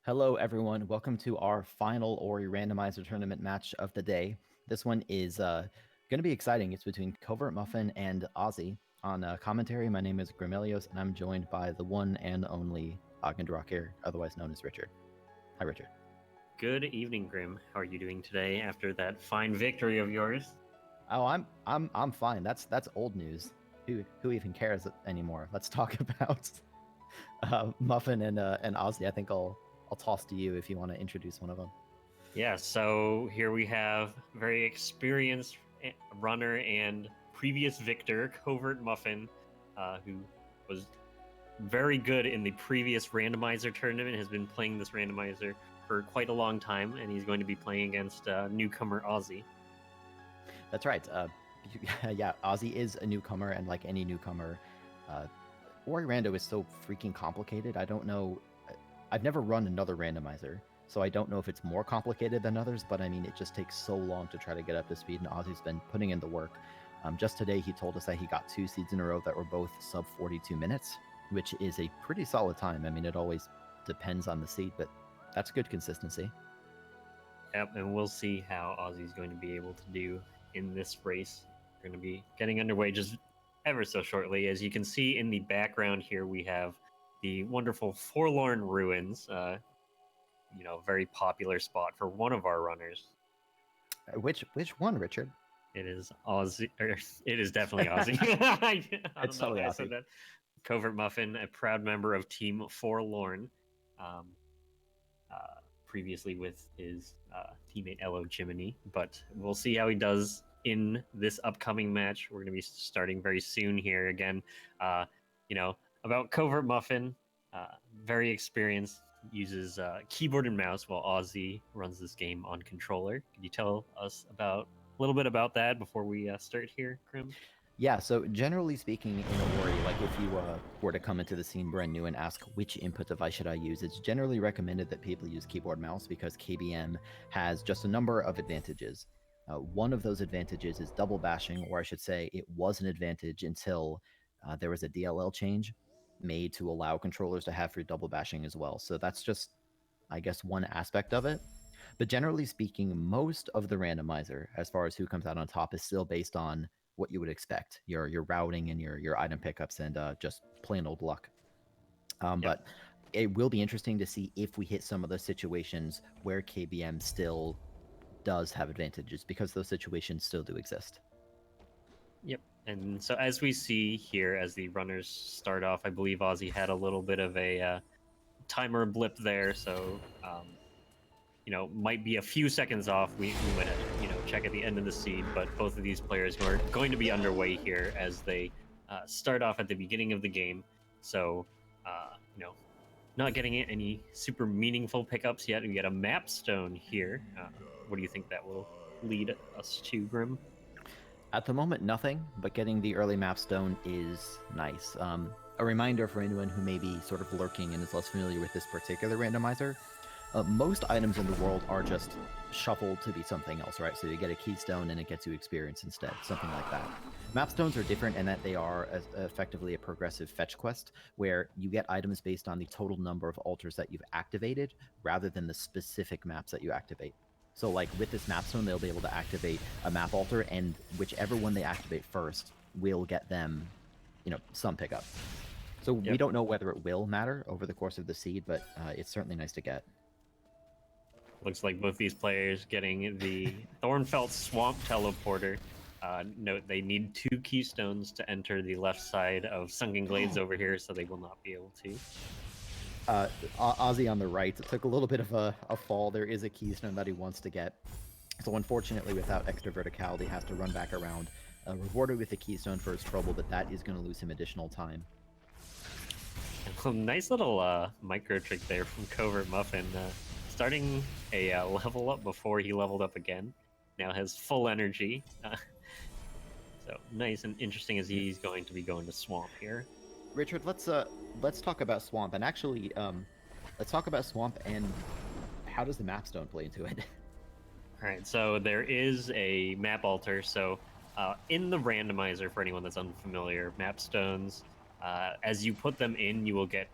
Hello, everyone. Welcome to our final Ori Randomizer tournament match of the day. This one is going to be exciting. It's between Covert Muffin and Ozzy. On commentary, my name is Grimelios, and I'm joined by the one and only Agandrakir, otherwise known as Richard. Hi, Richard. Good evening, Grim. How are you doing today after that fine victory of yours? Oh, I'm fine. That's old news. Who even cares anymore? Let's talk about Muffin and Ozzy. I think I'll toss to you if you want to introduce one of them. Yeah, so here we have very experienced runner and previous victor, Covert Muffin, who was very good in the previous randomizer tournament, has been playing this randomizer for quite a long time, and he's going to be playing against newcomer Ozzy. That's right. Yeah, Ozzy is a newcomer, and like any newcomer, Ori Rando is so freaking complicated. I don't know. I've never run another randomizer, so I don't know if it's more complicated than others, but I mean, it just takes so long to try to get up to speed, and Ozzy's been putting in the work. Just today, he told us that he got 2 seeds in a row that were both sub 42 minutes, which is a pretty solid time. I mean, it always depends on the seed, but that's good consistency. Yep, and we'll see how Ozzy's going to be able to do in this race. We're going to be getting underway just ever so shortly. As you can see in the background here, we have the wonderful Forlorn Ruins, very popular spot for one of our runners. Which one, Richard? It is Ozzy. It is definitely Ozzy. I don't know why I said that. Covert Muffin, a proud member of Team Forlorn, previously with his teammate Elo Jiminy. But we'll see how he does in this upcoming match. We're going to be starting very soon here again. About Covert Muffin, very experienced, uses keyboard and mouse while Ozzy runs this game on controller. Could you tell us a little bit about that before we start here, Grim? Yeah, so generally speaking in Ori, like if you were to come into the scene brand new and ask which input device should I use, it's generally recommended that people use keyboard mouse because KBM has just a number of advantages. One of those advantages is double bashing, or I should say it was an advantage until there was a DLL change made to allow controllers to have free double bashing as well. So that's just, I guess, one aspect of it. But generally speaking, most of the randomizer, as far as who comes out on top, is still based on what you would expect, your routing and your item pickups and just plain old luck. Yep. But it will be interesting to see if we hit some of those situations where KBM still does have advantages, because those situations still do exist. Yep. And so as we see here, as the runners start off, I believe Ozzy had a little bit of a timer blip there, so might be a few seconds off. We might have to, check at the end of the seed, but both of these players are going to be underway here as they start off at the beginning of the game. So, not getting any super meaningful pickups yet. We get a map stone here. What do you think that will lead us to, Grim? At the moment, nothing, but getting the early map stone is nice. A reminder for anyone who may be sort of lurking and is less familiar with this particular randomizer, most items in the world are just shuffled to be something else, right? So you get a keystone and it gets you experience instead, something like that. Mapstones are different in that they are effectively a progressive fetch quest where you get items based on the total number of altars that you've activated rather than the specific maps that you activate. So like with this mapstone, they'll be able to activate a map altar, and whichever one they activate first will get them, some pickup. So we don't know whether it will matter over the course of the seed, but it's certainly nice to get. Looks like both these players getting the Thornfelt Swamp Teleporter. Note they need 2 keystones to enter the left side of Sunken Glades over here, so they will not be able to. Ozzy on the right took a little bit of a fall. There is a keystone that he wants to get. So unfortunately, without extra verticality, he has to run back around. Rewarded with a keystone for his trouble, but that is going to lose him additional time. Nice little micro trick there from Covert Muffin. Starting a level up before he leveled up again. Now has full energy. So nice and interesting as he's going to be going to Swamp here. Richard, let's talk about Swamp, and actually, let's talk about Swamp and how does the mapstone play into it? All right, so there is a map altar. So in the randomizer, for anyone that's unfamiliar, mapstones, as you put them in, you will get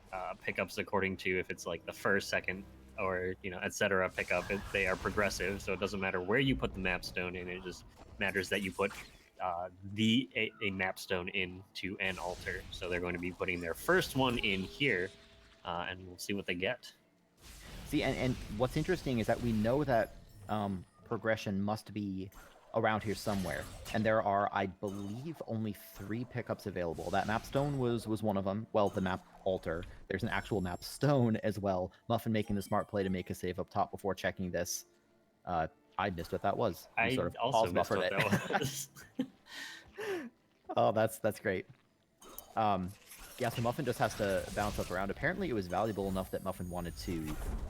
pickups according to if it's like the first, second, or etc. pickup. They are progressive, so it doesn't matter where you put the map stone in. It just matters that you put a map stone into an altar. So they're going to be putting their first one in here, and we'll see what they get. See, and what's interesting is that we know that progression must be around here somewhere, and there are, I believe, only 3 pickups available. That map stone was one of them. Well, the map altar. There's an actual map stone as well. Muffin making the smart play to make a save up top before checking this. I missed what that was. You I sort of also pause missed buffered what it. that was. Oh, that's great. Yeah, so Muffin just has to bounce up around. Apparently, it was valuable enough that Muffin wanted to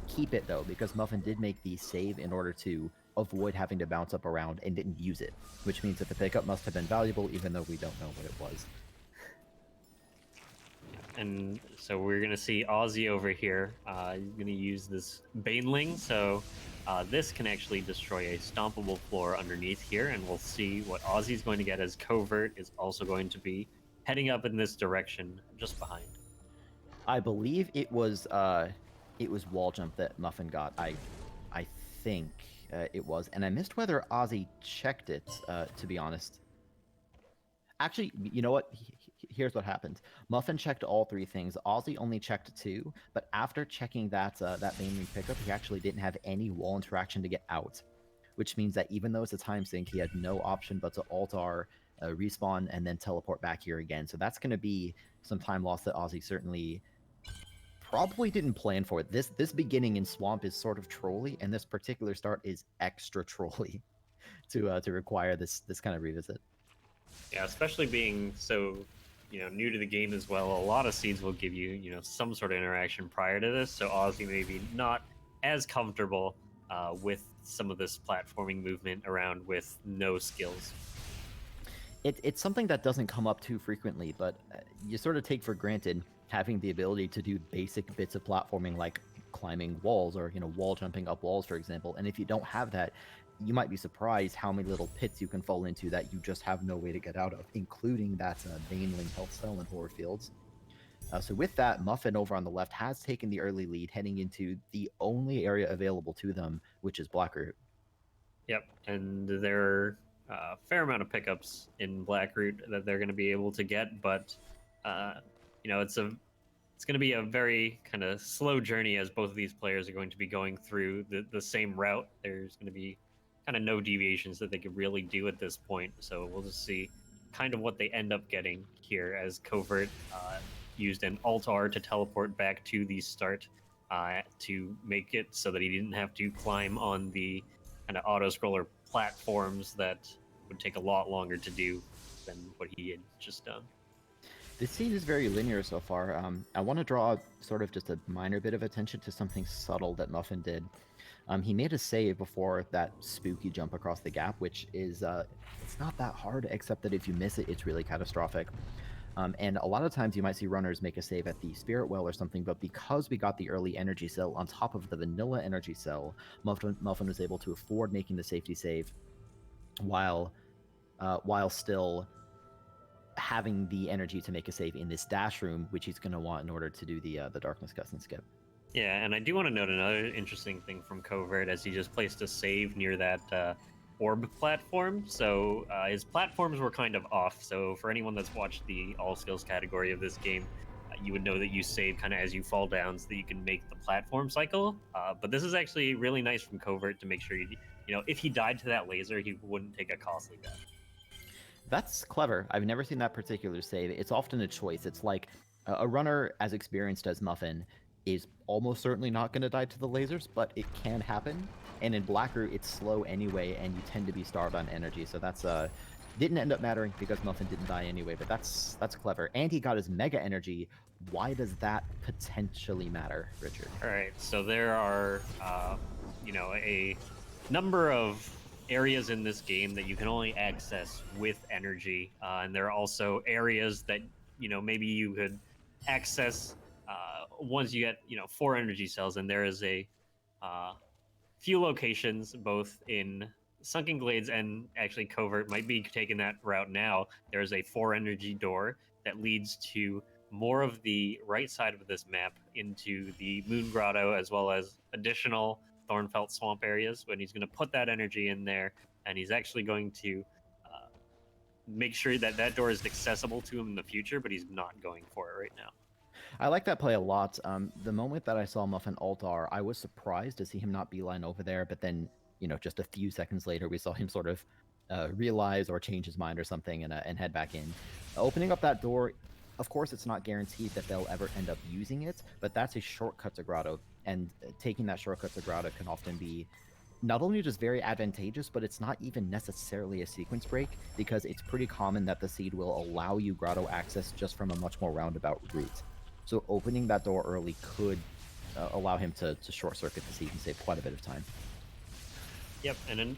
keep it, though, because Muffin did make the save in order to avoid having to bounce up around and didn't use it, which means that the pickup must have been valuable, even though we don't know what it was. And so we're going to see Aussie over here. He's going to use this Baneling. So this can actually destroy a stompable floor underneath here. And we'll see what Aussie's going to get, as Covert is also going to be heading up in this direction just behind. I believe it was wall jump that Muffin got. I think it was, and I missed whether Ozzy checked it. To be honest, actually, you know what? Here's what happened. Muffin checked all 3 things. Ozzy only checked 2, but after checking that Baneling pickup, he actually didn't have any wall interaction to get out, which means that even though it's a time sink, he had no option but to alt-R, respawn, and then teleport back here again. So that's going to be some time lost that Ozzy certainly probably didn't plan for. This beginning in Swamp is sort of trolly, and this particular start is extra trolly to require this kind of revisit. Yeah, especially being so new to the game as well. A lot of seeds will give you some sort of interaction prior to this, so Aussie maybe not as comfortable with some of this platforming movement around with no skills. It's something that doesn't come up too frequently, but you sort of take for granted having the ability to do basic bits of platforming like climbing walls or wall jumping up walls, for example. And if you don't have that, you might be surprised how many little pits you can fall into that you just have no way to get out of, including that Baneling health cell in Horror Fields. So with that, Muffin over on the left has taken the early lead, heading into the only area available to them, which is Blackroot. Yep, and there are a fair amount of pickups in Blackroot that they're going to be able to get, but it's going to be a very kind of slow journey, as both of these players are going to be going through the same route. There's going to be kind of no deviations that they could really do at this point, so we'll just see kind of what they end up getting here, as Covert used an Alt-R to teleport back to the start to make it so that he didn't have to climb on the kind of auto-scroller platforms that would take a lot longer to do than what he had just done. This scene is very linear so far. I want to draw sort of just a minor bit of attention to something subtle that Muffin did. He made a save before that spooky jump across the gap, which is it's not that hard, except that if you miss it, it's really catastrophic. And a lot of times you might see runners make a save at the Spirit Well or something, but because we got the early energy cell on top of the vanilla energy cell, Muffin was able to afford making the safety save while still having the energy to make a save in this dash room, which he's going to want in order to do the Darkness Gust and skip. Yeah, and I do want to note another interesting thing from Covert, as he just placed a save near that orb platform. So his platforms were kind of off. So for anyone that's watched the all skills category of this game, you would know that you save kind of as you fall down so that you can make the platform cycle. But this is actually really nice from Covert to make sure if he died to that laser, he wouldn't take a costly death. That's clever. I've never seen that particular save. It's often a choice. It's like a runner as experienced as Muffin is almost certainly not going to die to the lasers, but it can happen. And in Blackroot, it's slow anyway, and you tend to be starved on energy. So that's didn't end up mattering because Muffin didn't die anyway. But that's clever. And he got his mega energy. Why does that potentially matter, Richard? All right. So there are, a number of areas in this game that you can only access with energy, and there are also areas that maybe you could access once you get 4 energy cells. And there is a few locations both in Sunken Glades, and actually Covert might be taking that route now. There's a 4 energy door that leads to more of the right side of this map into the Moon Grotto, as well as additional Thornfelt Swamp areas, when he's going to put that energy in there, and he's actually going to make sure that that door is accessible to him in the future, but he's not going for it right now. I like that play a lot. The moment that I saw Muffin Altar, I was surprised to see him not beeline over there, but then, just a few seconds later, we saw him sort of realize or change his mind or something and head back in. Opening up that door, of course, it's not guaranteed that they'll ever end up using it, but that's a shortcut to Grotto, and taking that shortcut to Grotto can often be not only just very advantageous, but it's not even necessarily a sequence break, because it's pretty common that the seed will allow you Grotto access just from a much more roundabout route. So opening that door early could allow him to short circuit the seed and save quite a bit of time. Yep, and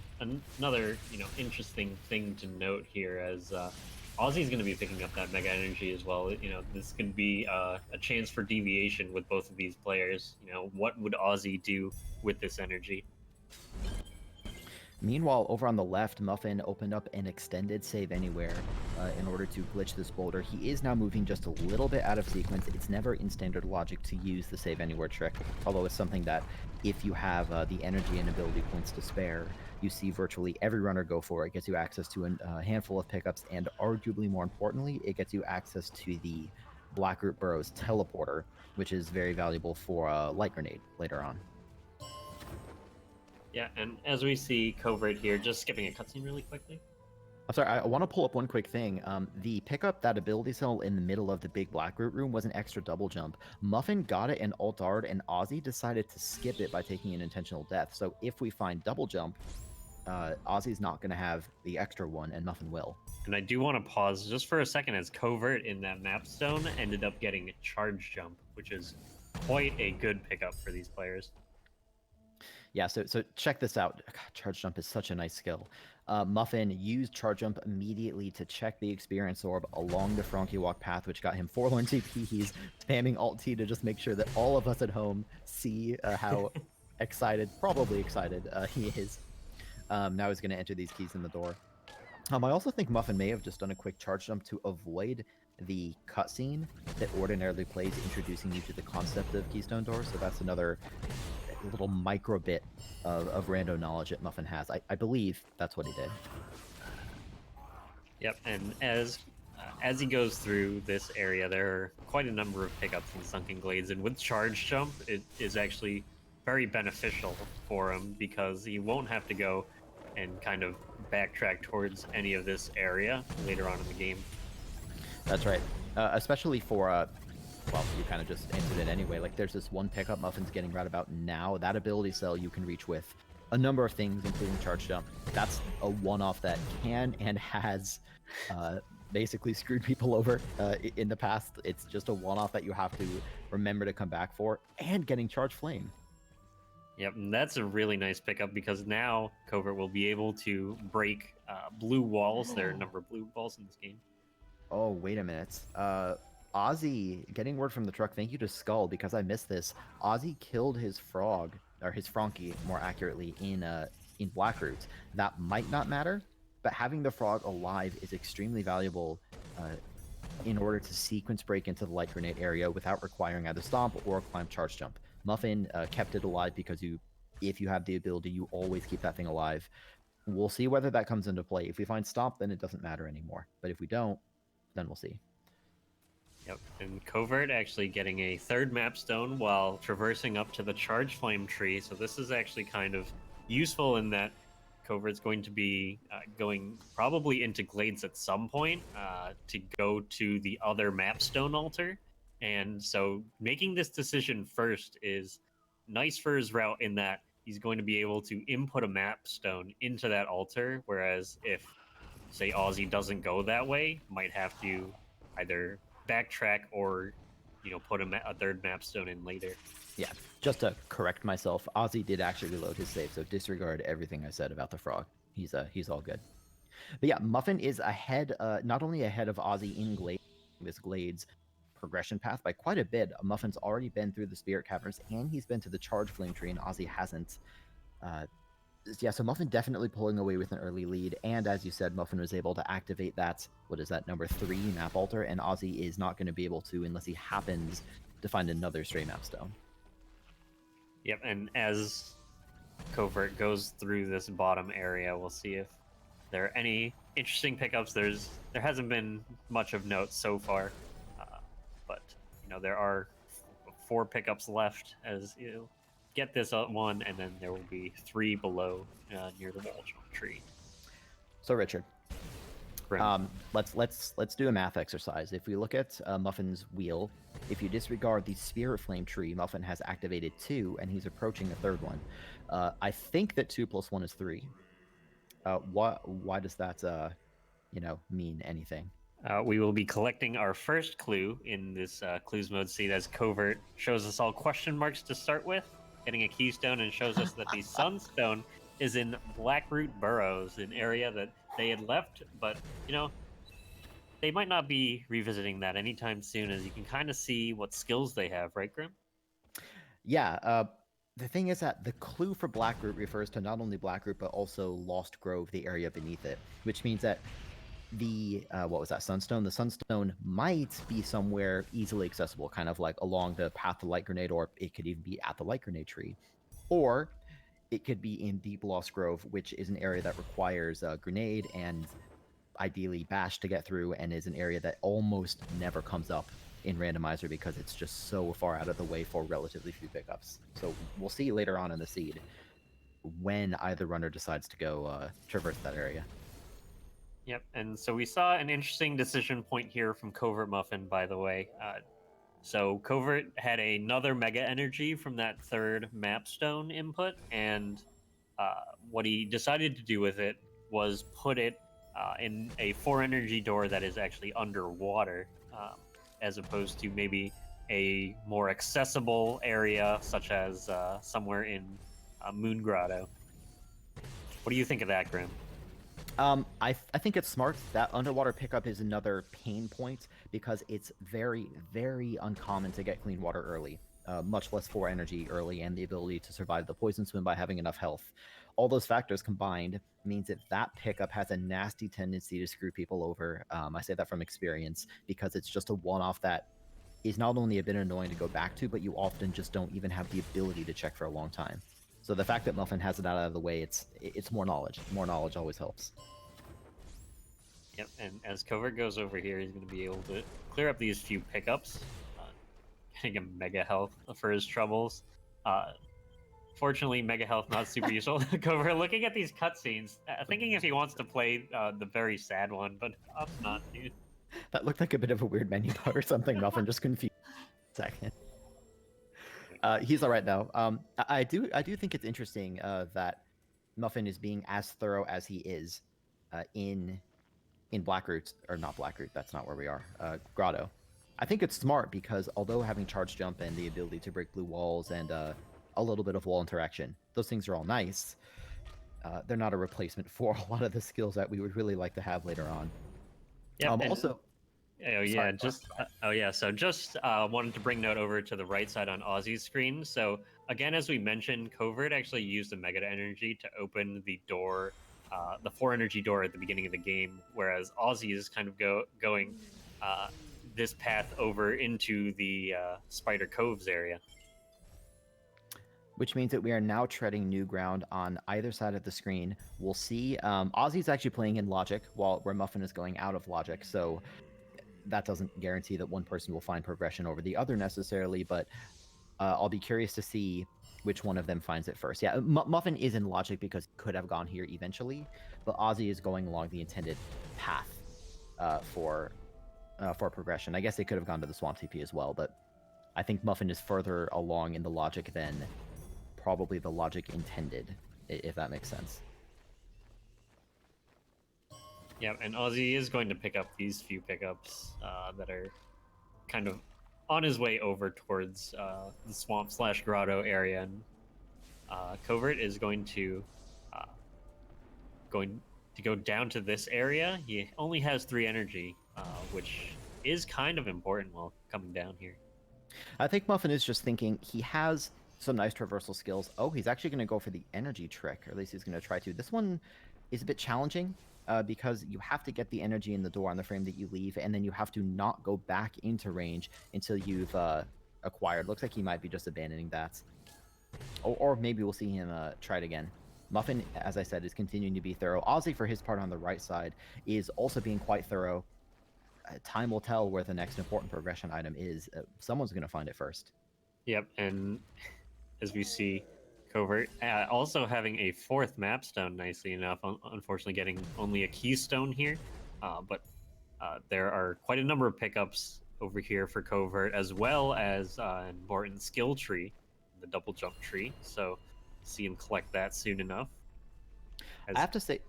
another interesting thing to note here, as Ozzy's going to be picking up that Mega Energy as well. This could be a chance for deviation with both of these players. What would Ozzy do with this energy? Meanwhile, over on the left, Muffin opened up an extended save anywhere in order to glitch this boulder. He is now moving just a little bit out of sequence. It's never in standard logic to use the save anywhere trick, although it's something that if you have the energy and ability points to spare, you see virtually every runner go for it. It gets you access to a handful of pickups, and arguably more importantly, it gets you access to the Blackroot Burrow's teleporter, which is very valuable for Light Grenade later on. Yeah, and as we see Covert here, just skipping a cutscene really quickly. I'm sorry, I want to pull up one quick thing. The pickup that ability cell in the middle of the big Blackroot room was an extra double jump. Muffin got it and ulted, and Ozzy decided to skip it by taking an intentional death. So if we find double jump, Ozzy's not going to have the extra one, and Muffin will. And I do want to pause just for a second, as Covert in that mapstone ended up getting a charge jump, which is quite a good pickup for these players. Yeah, so check this out. God, charge jump is such a nice skill. Muffin used charge jump immediately to check the experience orb along the Frankie Walk path, which got him forlorn TP. He's spamming Alt T to just make sure that all of us at home see how probably excited he is. Now he's going to enter these keys in the door. I also think Muffin may have just done a quick charge jump to avoid the cutscene that ordinarily plays introducing you to the concept of Keystone Door. So that's another little micro bit of rando knowledge that Muffin has. I believe that's what he did. Yep, and as he goes through this area, there are quite a number of pickups in Sunken Glades, and with Charge Jump, it is actually very beneficial for him, because he won't have to go and kind of backtrack towards any of this area later on in the game. That's right. Especially for well, you kind of just answered it anyway. Like, there's this one pickup Muffin's getting right about now. That ability cell you can reach with a number of things, including charge jump. That's a one-off that can and has basically screwed people over in the past. It's just a one-off that you have to remember to come back for, and getting charge flame. Yep, and that's a really nice pickup, because now Covert will be able to break blue walls. There are a number of blue walls in this game. Oh, wait a minute. Ozzy, getting word from the truck, thank you to Skull, because I missed this. Ozzy killed his frog, or his Frankie, more accurately, in Blackroot. That might not matter, but having the frog alive is extremely valuable in order to sequence break into the light grenade area without requiring either stomp or climb charge jump. Muffin kept it alive because if you have the ability, you always keep that thing alive. We'll see whether that comes into play. If we find stomp, then it doesn't matter anymore. But if we don't, then we'll see. Yep, and Covert actually getting a third mapstone while traversing up to the charge flame tree. So this is actually kind of useful in that Covert's going to be going probably into Glades at some point to go to the other mapstone altar. And so making this decision first is nice for his route, in that he's going to be able to input a mapstone into that altar, whereas if, say, Ozzy doesn't go that way, might have to either backtrack or put a third mapstone in later. Yeah, just to correct myself, Ozzy did actually reload his save, so disregard everything I said about the frog. He's all good. But yeah, Muffin is ahead, not only ahead of Ozzy in this Glades progression path by quite a bit. Muffin's already been through the Spirit Caverns, and he's been to the Charge Flame Tree, and Ozzy hasn't. Yeah, so Muffin definitely pulling away with an early lead, and as you said, Muffin was able to activate that, what is that, number 3 map altar, and Ozzy is not going to be able to unless he happens to find another stray map stone. Yep, and as Covert goes through this bottom area, we'll see if there are any interesting pickups. There hasn't been much of note so far, but there are 4 pickups left as you get this one, and then there will be 3 below near the wall jump tree. So Richard, Grim. let's do a math exercise. If we look at Muffin's wheel, if you disregard the Spirit Flame tree, Muffin has activated 2, and he's approaching a 3rd one. I think that 2 plus 1 is 3. Why does that mean anything? We will be collecting our first clue in this clues mode seed as Covert shows us all question marks to start with, getting a keystone, and shows us that the Sunstone is in Blackroot Burrows, an area that they had left, but they might not be revisiting that anytime soon, as you can kind of see what skills they have, right, Grim? Yeah, the thing is that the clue for Blackroot refers to not only Blackroot, but also Lost Grove, the area beneath it, which means that the what was that, Sunstone? The Sunstone might be somewhere easily accessible, kind of like along the path to Light Grenade, or it could even be at the Light Grenade tree, or it could be in Deep Lost Grove, which is an area that requires a grenade and ideally bash to get through, and is an area that almost never comes up in Randomizer because it's just so far out of the way for relatively few pickups. So we'll see later on in the seed when either runner decides to go traverse that area. Yep, and so we saw an interesting decision point here from Covert Muffin, by the way. So Covert had another Mega Energy from that 3rd Mapstone input, and what he decided to do with it was put it in a 4 energy door that is actually underwater, as opposed to maybe a more accessible area, such as somewhere in Moon Grotto. What do you think of that, Grim? I think it's smart. That underwater pickup is another pain point because it's very, very uncommon to get clean water early, much less 4 energy early, and the ability to survive the poison swim by having enough health. All those factors combined means that that pickup has a nasty tendency to screw people over. I say that from experience because it's just a one-off that is not only a bit annoying to go back to, but you often just don't even have the ability to check for a long time. So the fact that Muffin has it out of the way, it's more knowledge. More knowledge always helps. Yep, and as Covert goes over here, he's going to be able to clear up these few pickups, getting a Mega Health for his troubles. Fortunately, Mega Health not super useful. Covert looking at these cutscenes, thinking if he wants to play the very sad one, but opts not to. That looked like a bit of a weird menu bar or something. Muffin just confused. Second. He's all right though. I do think it's interesting that Muffin is being as thorough as he is in Blackroot, or not Blackroot. That's not where we are. Grotto. I think it's smart because although having charge jump and the ability to break blue walls and a little bit of wall interaction, those things are all nice. They're not a replacement for a lot of the skills that we would really like to have later on. Yeah. Also. Oh yeah, So just wanted to bring note over to the right side on Ozzy's screen. So again, as we mentioned, Covert actually used the Mega Energy to open the door, the 4 energy door at the beginning of the game, whereas Ozzy is kind of going this path over into the Spider Coves area. Which means that we are now treading new ground on either side of the screen. We'll see. Ozzy's actually playing in Logic where Muffin is going out of Logic, so that doesn't guarantee that one person will find progression over the other necessarily, but I'll be curious to see which one of them finds it first. Yeah, Muffin is in Logic because he could have gone here eventually, but Ozzy is going along the intended path for progression. I guess they could have gone to the Swamp TP as well, but I think Muffin is further along in the Logic than probably the Logic intended, if that makes sense. Yeah, and Ozzy is going to pick up these few pickups that are kind of on his way over towards the swamp/grotto area. And Covert is going to go down to this area. He only has 3 energy, which is kind of important while coming down here. I think Muffin is just thinking he has Some nice traversal skills. Oh, he's actually going to go for the energy trick, or at least he's going to try to. This one is a bit challenging because you have to get the energy in the door on the frame that you leave, and then you have to not go back into range until you've acquired. Looks like he might be just abandoning that. Or maybe we'll see him try it again. Muffin, as I said, is continuing to be thorough. Ozzy, for his part on the right side, is also being quite thorough. Time will tell where the next important progression item is. Someone's going to find it first. Yep, and as we see, Covert also having a 4th mapstone, nicely enough. Unfortunately, getting only a keystone here, but there are quite a number of pickups over here for Covert, as well as an important skill tree, the double jump tree. So see him collect that soon enough. I have to say,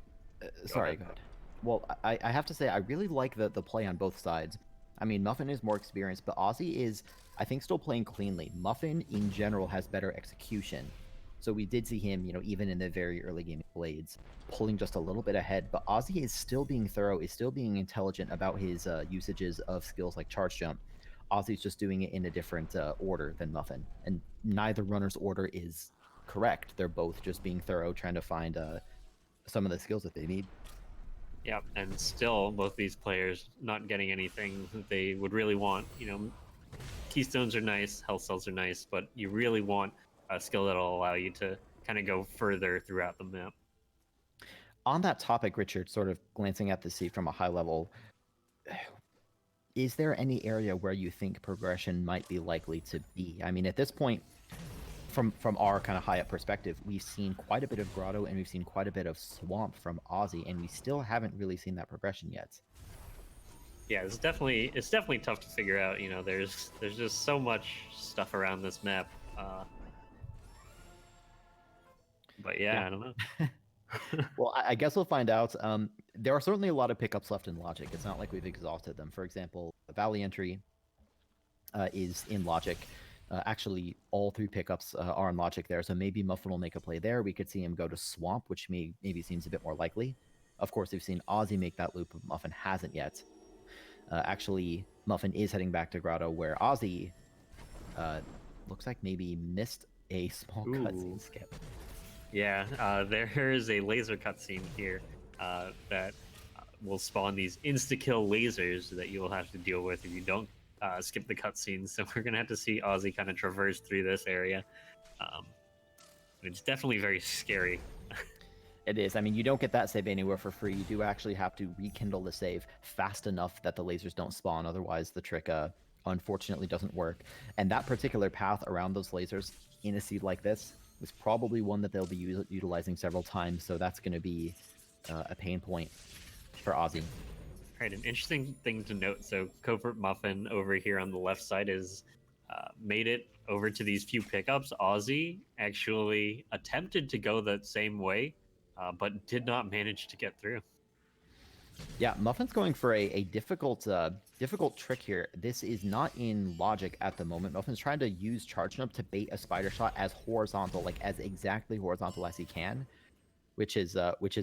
sorry, go ahead. Well, I have to say, I really like the play on both sides. I mean, Muffin is more experienced, but Ozzy is, I think, still playing cleanly. Muffin, in general, has better execution. So we did see him, even in the very early game Blades, pulling just a little bit ahead. But Ozzy is still being thorough, is still being intelligent about his usages of skills like Charge Jump. Ozzy's just doing it in a different order than Muffin. And neither runner's order is correct. They're both just being thorough, trying to find some of the skills that they need. Yeah, and still both these players not getting anything that they would really want. Keystones are nice, health cells are nice, but you really want a skill that'll allow you to kind of go further throughout the map. On that topic, Richard, sort of glancing at the sea from a high level, is there any area where you think progression might be likely to be? I mean, at this point, from our kind of high up perspective, we've seen quite a bit of Grotto and we've seen quite a bit of Swamp from Ozzy, and we still haven't really seen that progression yet. Yeah, it's definitely tough to figure out. There's just so much stuff around this map. But yeah, I don't know. Well, I guess we'll find out. There are certainly a lot of pickups left in Logic. It's not like we've exhausted them. For example, the Valley entry is in Logic. Actually, all 3 pickups are in Logic there, so maybe Muffin will make a play there. We could see him go to Swamp, which maybe seems a bit more likely. Of course, we've seen Ozzy make that loop, but Muffin hasn't yet. Actually, Muffin is heading back to Grotto, where Ozzy looks like maybe missed a small cutscene skip. Yeah, there is a laser cutscene here that will spawn these insta-kill lasers that you will have to deal with if you don't skip the cutscenes. So we're gonna have to see Ozzy kind of traverse through this area. It's definitely very scary. It is. I mean, you don't get that save anywhere for free. You do actually have to rekindle the save fast enough that the lasers don't spawn. Otherwise, the trick unfortunately doesn't work. And that particular path around those lasers in a seed like this is probably one that they'll be utilizing several times. So that's going to be a pain point for Ozzy. All right, an interesting thing to note. So Covert Muffin over here on the left side is made it over to these few pickups. Ozzy actually attempted to go that same way, but did not manage to get through. Yeah, Muffin's going for a difficult trick here. This is not in Logic at the moment. Muffin's trying to use Charge Jump to bait a spider shot as horizontal, like as exactly horizontal as he can, which is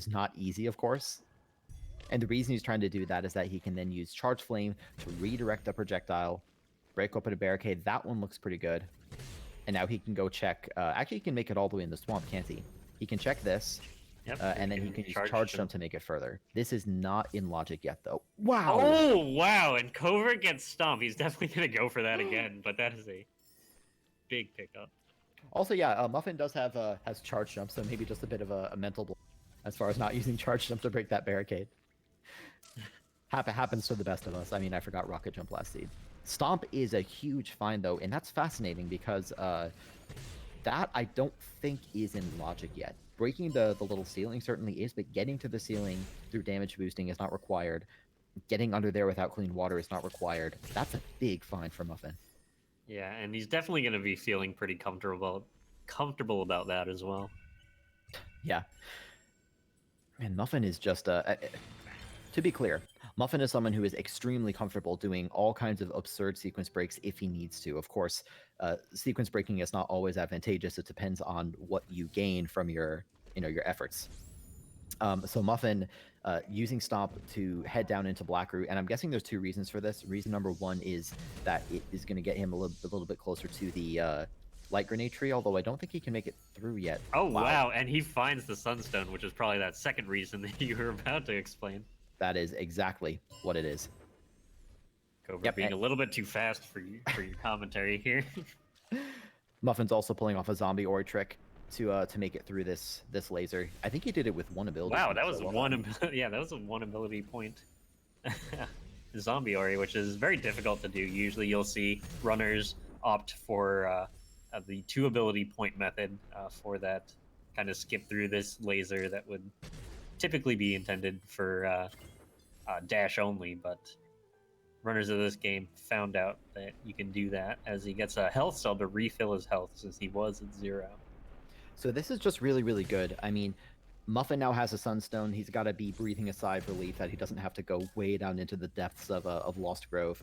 not easy, of course. And the reason he's trying to do that is that he can then use Charge Flame to redirect the projectile, break open a barricade. That one looks pretty good. And now he can go check. Actually, he can make it all the way in the swamp, can't he? He can check this. Yep, and then he can use Charge Jump to make it further. This is not in Logic yet, though. Wow! Oh, wow! And Covert gets stomped. He's definitely going to go for that again, but that is a big pickup. Also, yeah, Muffin does have has Charge Jump, so maybe just a bit of a mental block as far as not using Charge Jump to break that barricade. Happens to the best of us. I mean, I forgot Rocket Jump last seed. Stomp is a huge find, though, and that's fascinating because that I don't think is in Logic yet. Breaking the little ceiling certainly is, but getting to the ceiling through damage boosting is not required. Getting under there without clean water is not required. That's a big find for Muffin. Yeah, and he's definitely going to be feeling pretty comfortable about that as well. Yeah. Man, Muffin is just to be clear, Muffin is someone who is extremely comfortable doing all kinds of absurd sequence breaks if he needs to. Of course, sequence breaking is not always advantageous. It depends on what you gain from your efforts. So Muffin using Stomp to head down into Blackroot, and I'm guessing there's 2 reasons for this. Reason number 1 is that it is going to get him a little bit closer to the light grenade tree, although I don't think he can make it through yet. Oh, wow. And he finds the sunstone, which is probably that second reason that you were about to explain. That is exactly what it is. Covert being a little bit too fast for your commentary here. Muffin's also pulling off a zombie ori trick to make it through this laser. I think he did it with one ability. Wow, that was one. Yeah, that was a one ability point. Zombie ori, which is very difficult to do. Usually, you'll see runners opt for the 2 ability point method for that kind of skip through this laser that would typically be intended for dash only, but runners of this game found out that you can do that as he gets a health cell to refill his health since he was at 0. So this is just really, really good. I mean, Muffin now has a Sunstone. He's got to be breathing a sigh of relief that he doesn't have to go way down into the depths of Lost Grove.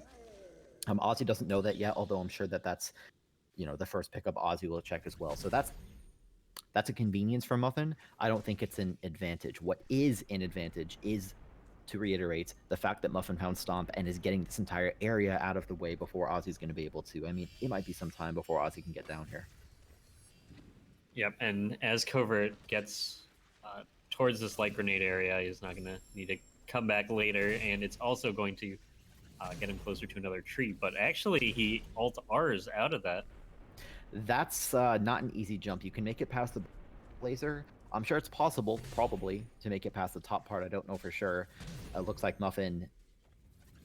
Ozzy doesn't know that yet, although I'm sure that that's, the first pickup Ozzy will check as well. So that's a convenience for Muffin. I don't think it's an advantage. What is an advantage is, to reiterate, the fact that Muffin found Stomp and is getting this entire area out of the way before Ozzy's going to be able to. I mean, it might be some time before Ozzy can get down here. Yep, and as Covert gets towards this light grenade area, he's not going to need to come back later, and it's also going to get him closer to another tree. But actually, he Alt-Rs out of that. That's not an easy jump. You can make it past the laser. I'm sure it's possible, probably, to make it past the top part. I don't know for sure. It looks like Muffin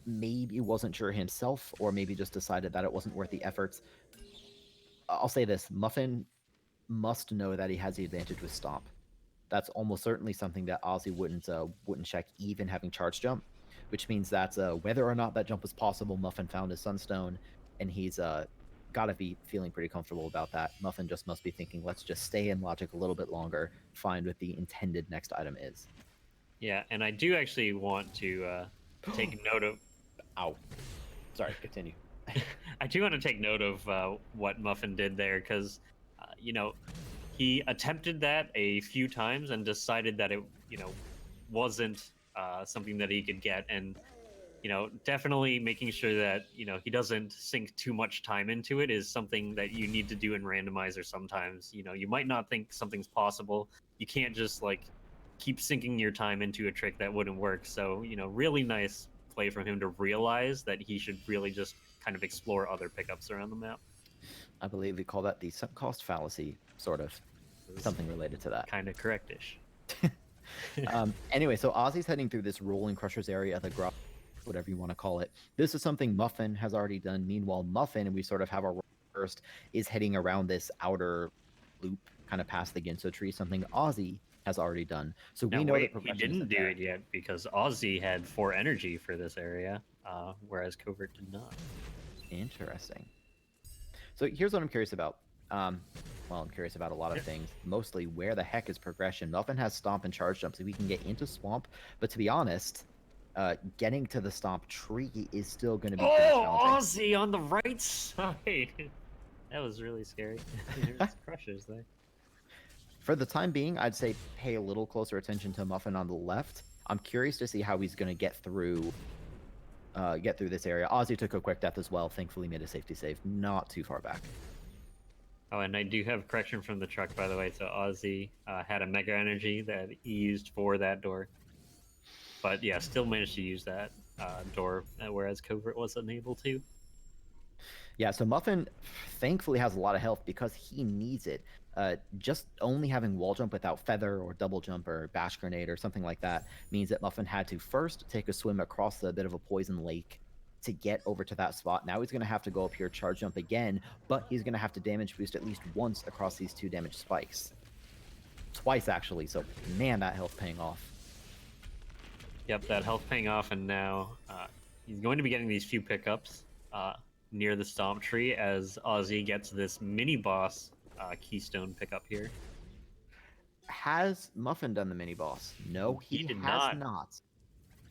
maybe wasn't sure himself, or maybe just decided that it wasn't worth the efforts. I'll say this. Muffin must know that he has the advantage with Stomp. That's almost certainly something that Ozzy wouldn't check, even having charge jump, which means that whether or not that jump was possible, Muffin found his Sunstone, and he's got to be feeling pretty comfortable about that. Muffin just must be thinking, let's just stay in logic a little bit longer, find what the intended next item is. Yeah, and I do actually want to take note of... Ow. Sorry, continue. I do want to take note of what Muffin did there, because, he attempted that a few times and decided that it, wasn't something that he could get, and definitely making sure that, he doesn't sink too much time into it is something that you need to do in Randomizer sometimes. You might not think something's possible. You can't just, keep sinking your time into a trick that wouldn't work. So, really nice play from him to realize that he should really just kind of explore other pickups around the map. I believe we call that the sunk cost fallacy, sort of. Something related to that. Kind of correctish. Anyway, so Ozzy's heading through this Rolling Crushers area, the grot, whatever you want to call it. This is something Muffin has already done. Meanwhile, Muffin, and we sort of have our first, is heading around this outer loop, kind of past the Ginso tree, something Ozzy has already done. So we know that he didn't do it yet because Ozzy had 4 energy for this area, whereas Covert did not. Interesting. So here's what I'm curious about. Well, I'm curious about a lot of things. Mostly, where the heck is progression? Muffin has Stomp and Charge Jump, so we can get into Swamp. But to be honest, getting to the Stomp tree is still going to be pretty challenging. Ozzy on the right side! That was really scary. There's crushers there. For the time being, I'd say pay a little closer attention to Muffin on the left. I'm curious to see how he's going to get through this area. Ozzy took a quick death as well. Thankfully, made a safety save not too far back. Oh, and I do have correction from the truck, by the way. So Ozzy had a Mega Energy that he used for that door. But yeah, still managed to use that door, whereas Covert was unable to. Yeah, so Muffin thankfully has a lot of health because he needs it. Just only having wall jump without feather or double jump or bash grenade or something like that means that Muffin had to first take a swim across a bit of a poison lake to get over to that spot. Now he's going to have to go up here, charge jump again, but he's going to have to damage boost at least once across these 2 damage spikes. Twice, actually, so man, that health paying off. Yep, that health paying off, and now he's going to be getting these few pickups near the Stomp Tree as Ozzy gets this mini-boss keystone pickup here. Has Muffin done the mini-boss? No, he did has not.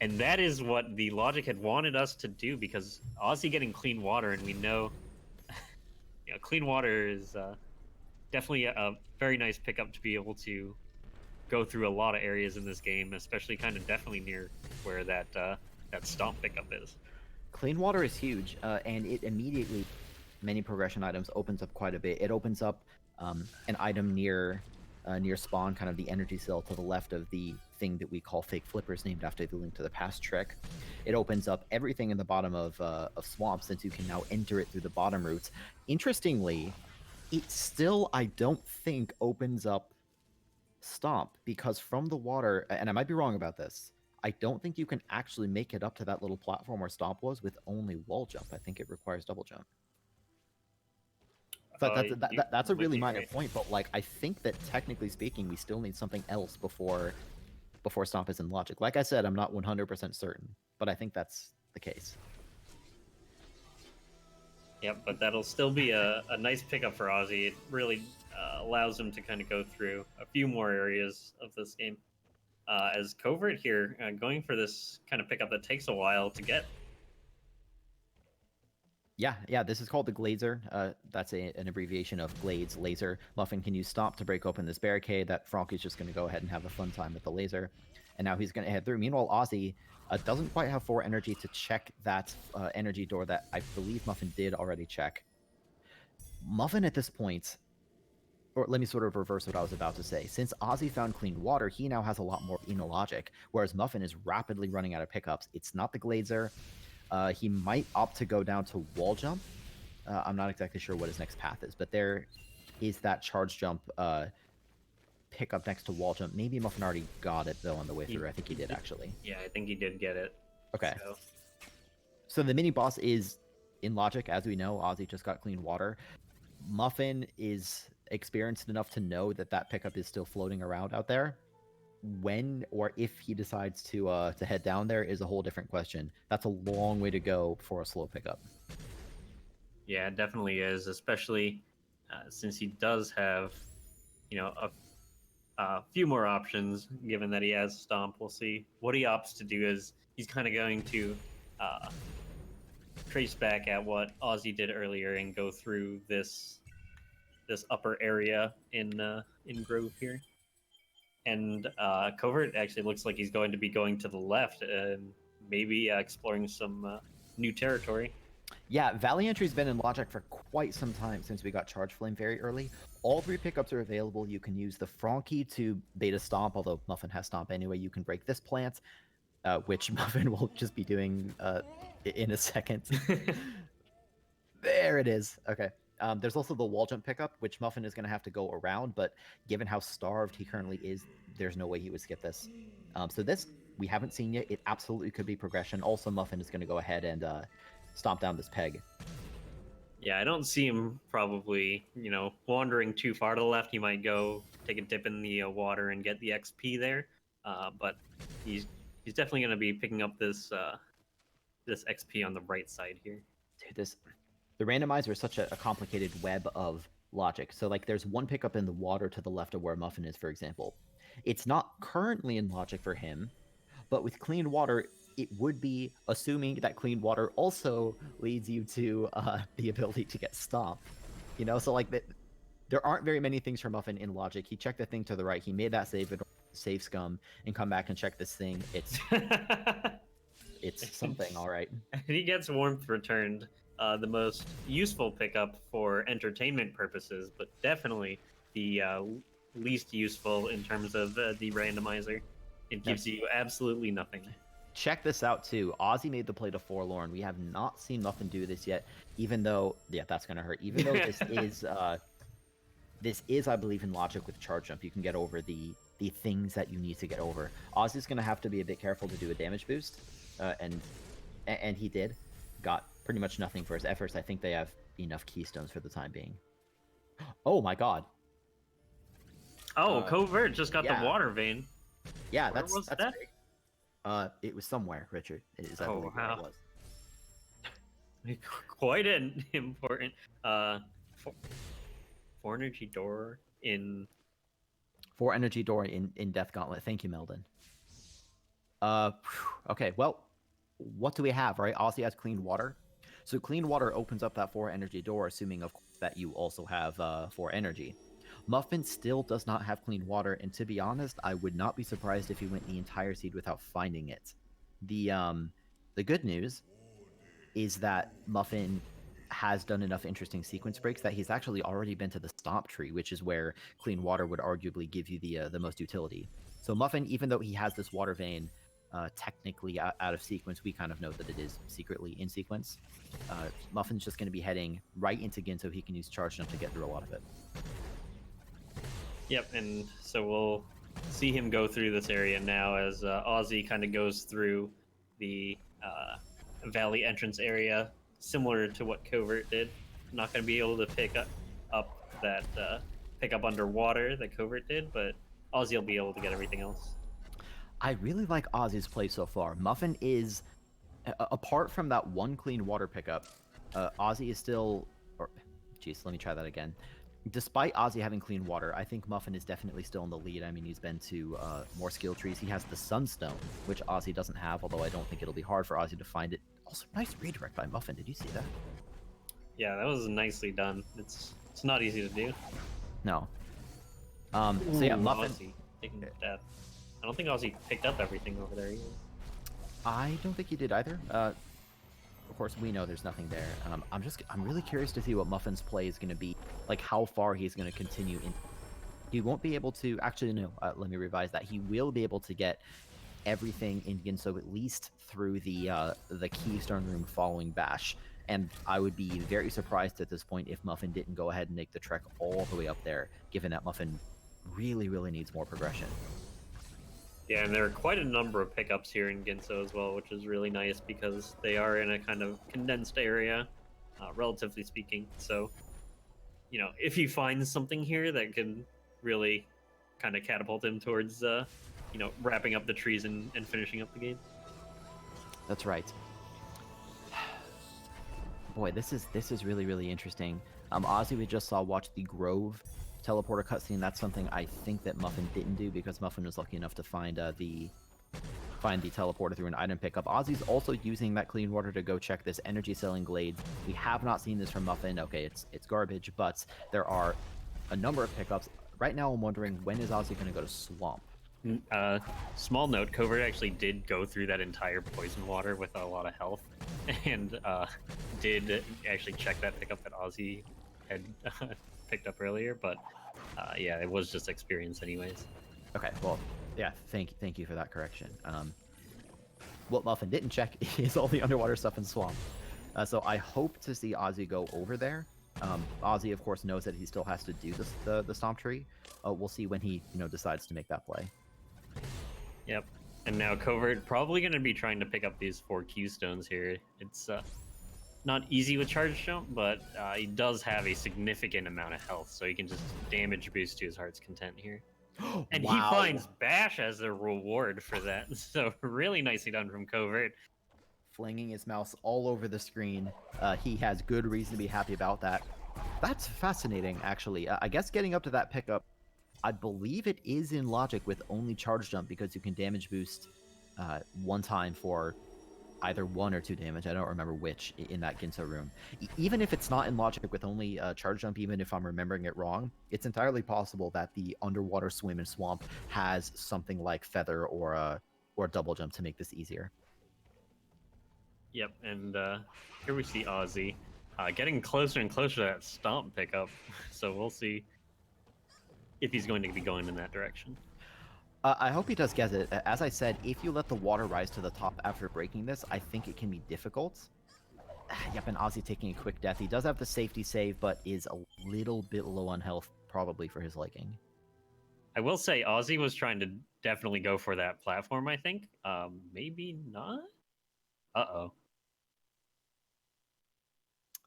And that is what the logic had wanted us to do, because Ozzy getting clean water, and we know, clean water is definitely a very nice pickup to be able to go through a lot of areas in this game, especially kind of definitely near where that Stomp pickup is. Clean water is huge, and it immediately many progression items, opens up quite a bit. It opens up an item near spawn, kind of the energy cell to the left of the thing that we call fake flippers, named after the Link to the Past trick. It opens up everything in the bottom of swamps, since you can now enter it through the bottom routes. Interestingly, it still, I don't think, opens up Stomp, because from the water, and I might be wrong about this, I don't think you can actually make it up to that little platform where Stomp was with only wall jump. I think it requires double jump. But that's a really minor point. But like, I think that technically speaking, we still need something else before Stomp is in logic. Like I said, I'm not 100% certain, but I think that's the case. Yep, but that'll still be a nice pickup for Ozzy. It really allows him to kind of go through a few more areas of this game. As Covert here, going for this kind of pickup that takes a while to get. Yeah, this is called the Glazer. That's an abbreviation of Glades Laser. Muffin can use Stomp to break open this barricade. That Franki's just going to go ahead and have a fun time with the laser. And now he's going to head through. Meanwhile, Ozzy doesn't quite have 4 energy to check that energy door that I believe Muffin did already check. Muffin at this point, or let me sort of reverse what I was about to say. Since Ozzy found clean water, he now has a lot more logic, whereas Muffin is rapidly running out of pickups. It's not the Glazer. He might opt to go down to wall jump. I'm not exactly sure what his next path is, but there is that charge jump pickup next to wall jump. Maybe Muffin already got it, though, on the way through. I think he did, actually. Yeah, I think he did get it. Okay. So the mini-boss is in logic. As we know, Ozzy just got clean water. Muffin is experienced enough to know that that pickup is still floating around out there. When or if he decides to head down there is a whole different question. That's a long way to go for a slow pickup. Yeah, it definitely is, especially since he does have, a few more options, given that he has Stomp. We'll see what he opts to do. Is he's kind of going to trace back at what Ozzy did earlier and go through this upper area in Grove here. And Covert actually looks like he's going to be going to the left and maybe exploring some new territory. Yeah, Valley Entry's been in logic for quite some time, since we got Charge Flame very early. All 3 pickups are available. You can use the Frankie to beta Stomp, although Muffin has Stomp anyway. You can break this plant, which Muffin will just be doing in a second. There it is. Okay. There's also the wall jump pickup, which Muffin is going to have to go around, but given how starved he currently is, there's no way he would skip this. So this, we haven't seen yet. It absolutely could be progression. Also, Muffin is going to go ahead and stomp down this peg. Yeah, I don't see him probably, wandering too far to the left. He might go take a dip in the water and get the XP there, but he's definitely going to be picking up this XP on the right side here. Dude, the randomizer is such a complicated web of logic. So, like, there's one pickup in the water to the left of where Muffin is, for example. It's not currently in logic for him, but with clean water, it would be, assuming that clean water also leads you to the ability to get Stomp. So, like, there aren't very many things for Muffin in logic. He checked the thing to the right. He made that save scum, and come back and check this thing. It's something, all right. He gets warmth returned. The most useful pickup for entertainment purposes, but definitely the least useful in terms of the randomizer. It gives you absolutely nothing. Check this out, too. Ozzy made the play to Forlorn. We have not seen Muffin do this yet, even though... Yeah, that's going to hurt. Even though this is, I believe, in logic with Charge Jump. You can get over the things that you need to get over. Ozzy's going to have to be a bit careful to do a damage boost, and he did. Got pretty much nothing for his efforts. I think they have enough keystones for the time being. Oh my god. Oh, Covert just got the water vein. Yeah, Where that's that? Big. It was somewhere, Richard. It is, I believe, where it was. Quite an important 4 energy door in 4 energy door in Death Gauntlet. Thank you, Meldon. Okay, well, what do we have, right? Ozzy has clean water. So clean water opens up that 4 energy door, assuming, of course, that you also have 4 energy. Muffin still does not have clean water, and to be honest, I would not be surprised if he went the entire seed without finding it. The good news is that Muffin has done enough interesting sequence breaks that he's actually already been to the stomp tree, which is where clean water would arguably give you the most utility. So Muffin, even though he has this water vein technically out of sequence, we kind of know that it is secretly in sequence. Muffin's just going to be heading right into Gin so he can use Charge Jump to get through a lot of it. Yep, and so we'll see him go through this area now as Ozzy kind of goes through the valley entrance area, similar to what Covert did. Not going to be able to pick up that pick up underwater that Covert did, but Ozzy will be able to get everything else. I really like Ozzy's play so far. Muffin is, apart from that one clean water pickup, Ozzy is still, or, geez, let me try that again. Despite Ozzy having clean water, I think Muffin is definitely still in the lead. I mean, he's been to more skill trees. He has the Sunstone, which Ozzy doesn't have, although I don't think it'll be hard for Ozzy to find it. Also, nice redirect by Muffin. Did you see that? Yeah, that was nicely done. It's not easy to do. No. So yeah, Muffin. Ozzy taking death. I don't think Ozzy picked up everything over there either. I don't think he did either. Of course, we know there's nothing there. I'm really curious to see what Muffin's play is going to be, like how far he's going to continue in. He won't be able to, actually, no, let me revise that. He will be able to get everything in Ginso at least through the Keystone Room following Bash. And I would be very surprised at this point if Muffin didn't go ahead and make the trek all the way up there, given that Muffin really, really needs more progression. Yeah, and there are quite a number of pickups here in Ginso as well, which is really nice because they are in a kind of condensed area, relatively speaking. So, you know, if he finds something here that can really kind of catapult him towards, you know, wrapping up the trees and finishing up the game. That's right. Boy, this is really, really interesting. Ozzy, we just saw watch the Grove teleporter cutscene. That's something I think that Muffin didn't do because Muffin was lucky enough to find the teleporter through an item pickup. Ozzy's also using that clean water to go check this energy selling glades. We have not seen this from Muffin. Okay, it's garbage, but there are a number of pickups. Right now, I'm wondering when is Ozzy going to go to Swamp? Small note: Covert actually did go through that entire poison water with a lot of health, and did actually check that pickup that Ozzy had picked up earlier. But yeah, it was just experience, anyways. Okay, well, yeah, thank you for that correction. What Muffin didn't check is all the underwater stuff in Swamp. So I hope to see Ozzy go over there. Ozzy, of course, knows that he still has to do the Stomp Tree. We'll see when he decides to make that play. Yep. And now Covert probably going to be trying to pick up these 4 Keystones here. It's not easy with Charge Jump, but he does have a significant amount of health, so he can just damage boost to his heart's content here. And Wow. he finds Bash as a reward for that. So really nicely done from Covert. Flinging his mouse all over the screen. He has good reason to be happy about that. That's fascinating, actually. I guess getting up to that pickup, I believe it is in logic with only Charge Jump because you can damage boost one time for either 1 or 2 damage. I don't remember which in that Ginso room. Even if it's not in logic with only Charge Jump, even if I'm remembering it wrong, it's entirely possible that the underwater swim and swamp has something like Feather or Double Jump to make this easier. Yep, and here we see Ozzy getting closer and closer to that Stomp pickup. So we'll see if he's going to be going in that direction. I hope he does get it. As I said, if you let the water rise to the top after breaking this, I think it can be difficult. Yep, and Ozzy taking a quick death. He does have the safety save, but is a little bit low on health, probably for his liking. I will say Ozzy was trying to definitely go for that platform, I think. Maybe not? Uh-oh.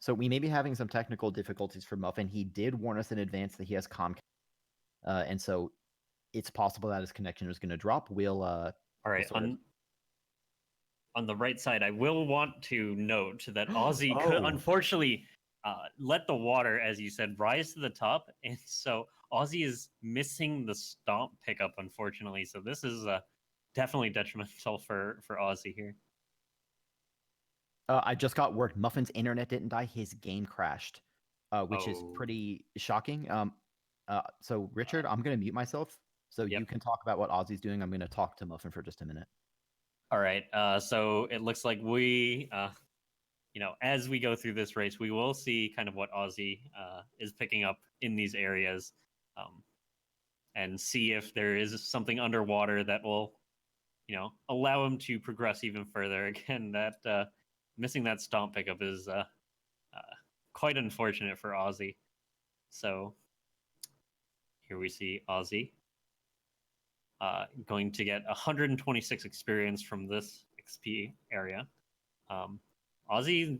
So we may be having some technical difficulties for Muffin. He did warn us in advance that he has Comcast. And so it's possible that his connection is going to drop. We'll all right. On the right side, I will want to note that Ozzy unfortunately let the water, as you said, rise to the top, and so Ozzy is missing the Stomp pickup, unfortunately. So this is definitely detrimental for Ozzy here. I just got word Muffin's internet didn't die; his game crashed, which is pretty shocking. So Richard, I'm going to mute myself so you can talk about what Ozzy's doing. I'm going to talk to Muffin for just a minute. All right. So it looks like we, as we go through this race, we will see kind of what Aussie is picking up in these areas, and see if there is something underwater that will, allow him to progress even further. Again, that missing that stomp pickup is quite unfortunate for Aussie. So here we see Aussie going to get 126 experience from this XP area. Aussie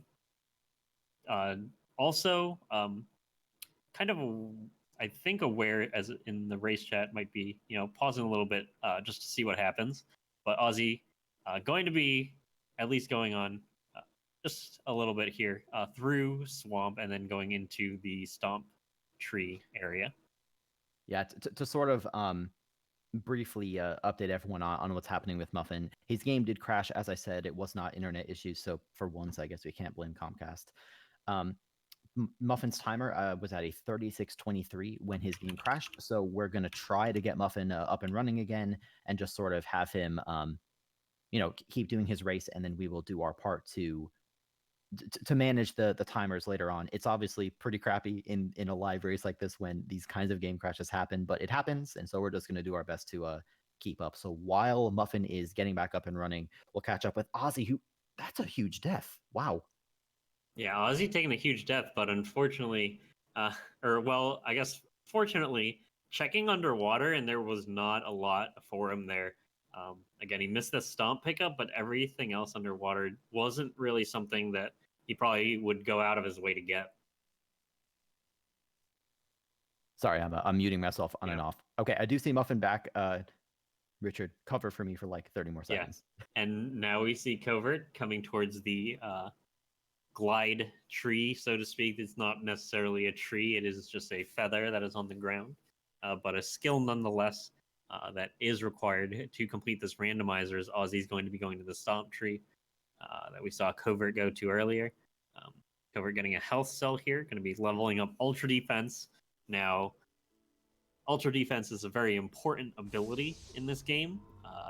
also kind of, I think, aware, as in the race chat, might be pausing a little bit just to see what happens. But Aussie going to be at least going on just a little bit here through swamp and then going into the stomp tree area. Yeah, to sort of briefly update everyone on what's happening with Muffin. His game did crash, as I said. It was not internet issues, so for once, I guess we can't blame Comcast. Muffin's timer was at a 36:23 when his game crashed, so we're going to try to get Muffin up and running again and just sort of have him, keep doing his race, and then we will do our part to manage the timers later on. It's obviously pretty crappy in a live race like this when these kinds of game crashes happen, but it happens, and so we're just going to do our best to keep up. So while Muffin is getting back up and running, we'll catch up with Aussie, who, that's a huge death. Wow. Yeah, Aussie taking a huge death, but unfortunately, I guess fortunately, checking underwater, and there was not a lot for him there. Again, he missed the stomp pickup, but everything else underwater wasn't really something that he probably would go out of his way to get. Sorry, I'm muting myself on and off. Okay, I do see Muffin back. Richard, cover for me for like 30 more seconds. Yeah. And now we see Covert coming towards the glide tree, so to speak. It's not necessarily a tree, it is just a feather that is on the ground, but a skill nonetheless that is required to complete this randomizer, as Aussie's going to be going to the stomp tree that we saw Covert go to earlier. Covert getting a health cell here, going to be leveling up Ultra Defense. Now, Ultra Defense is a very important ability in this game,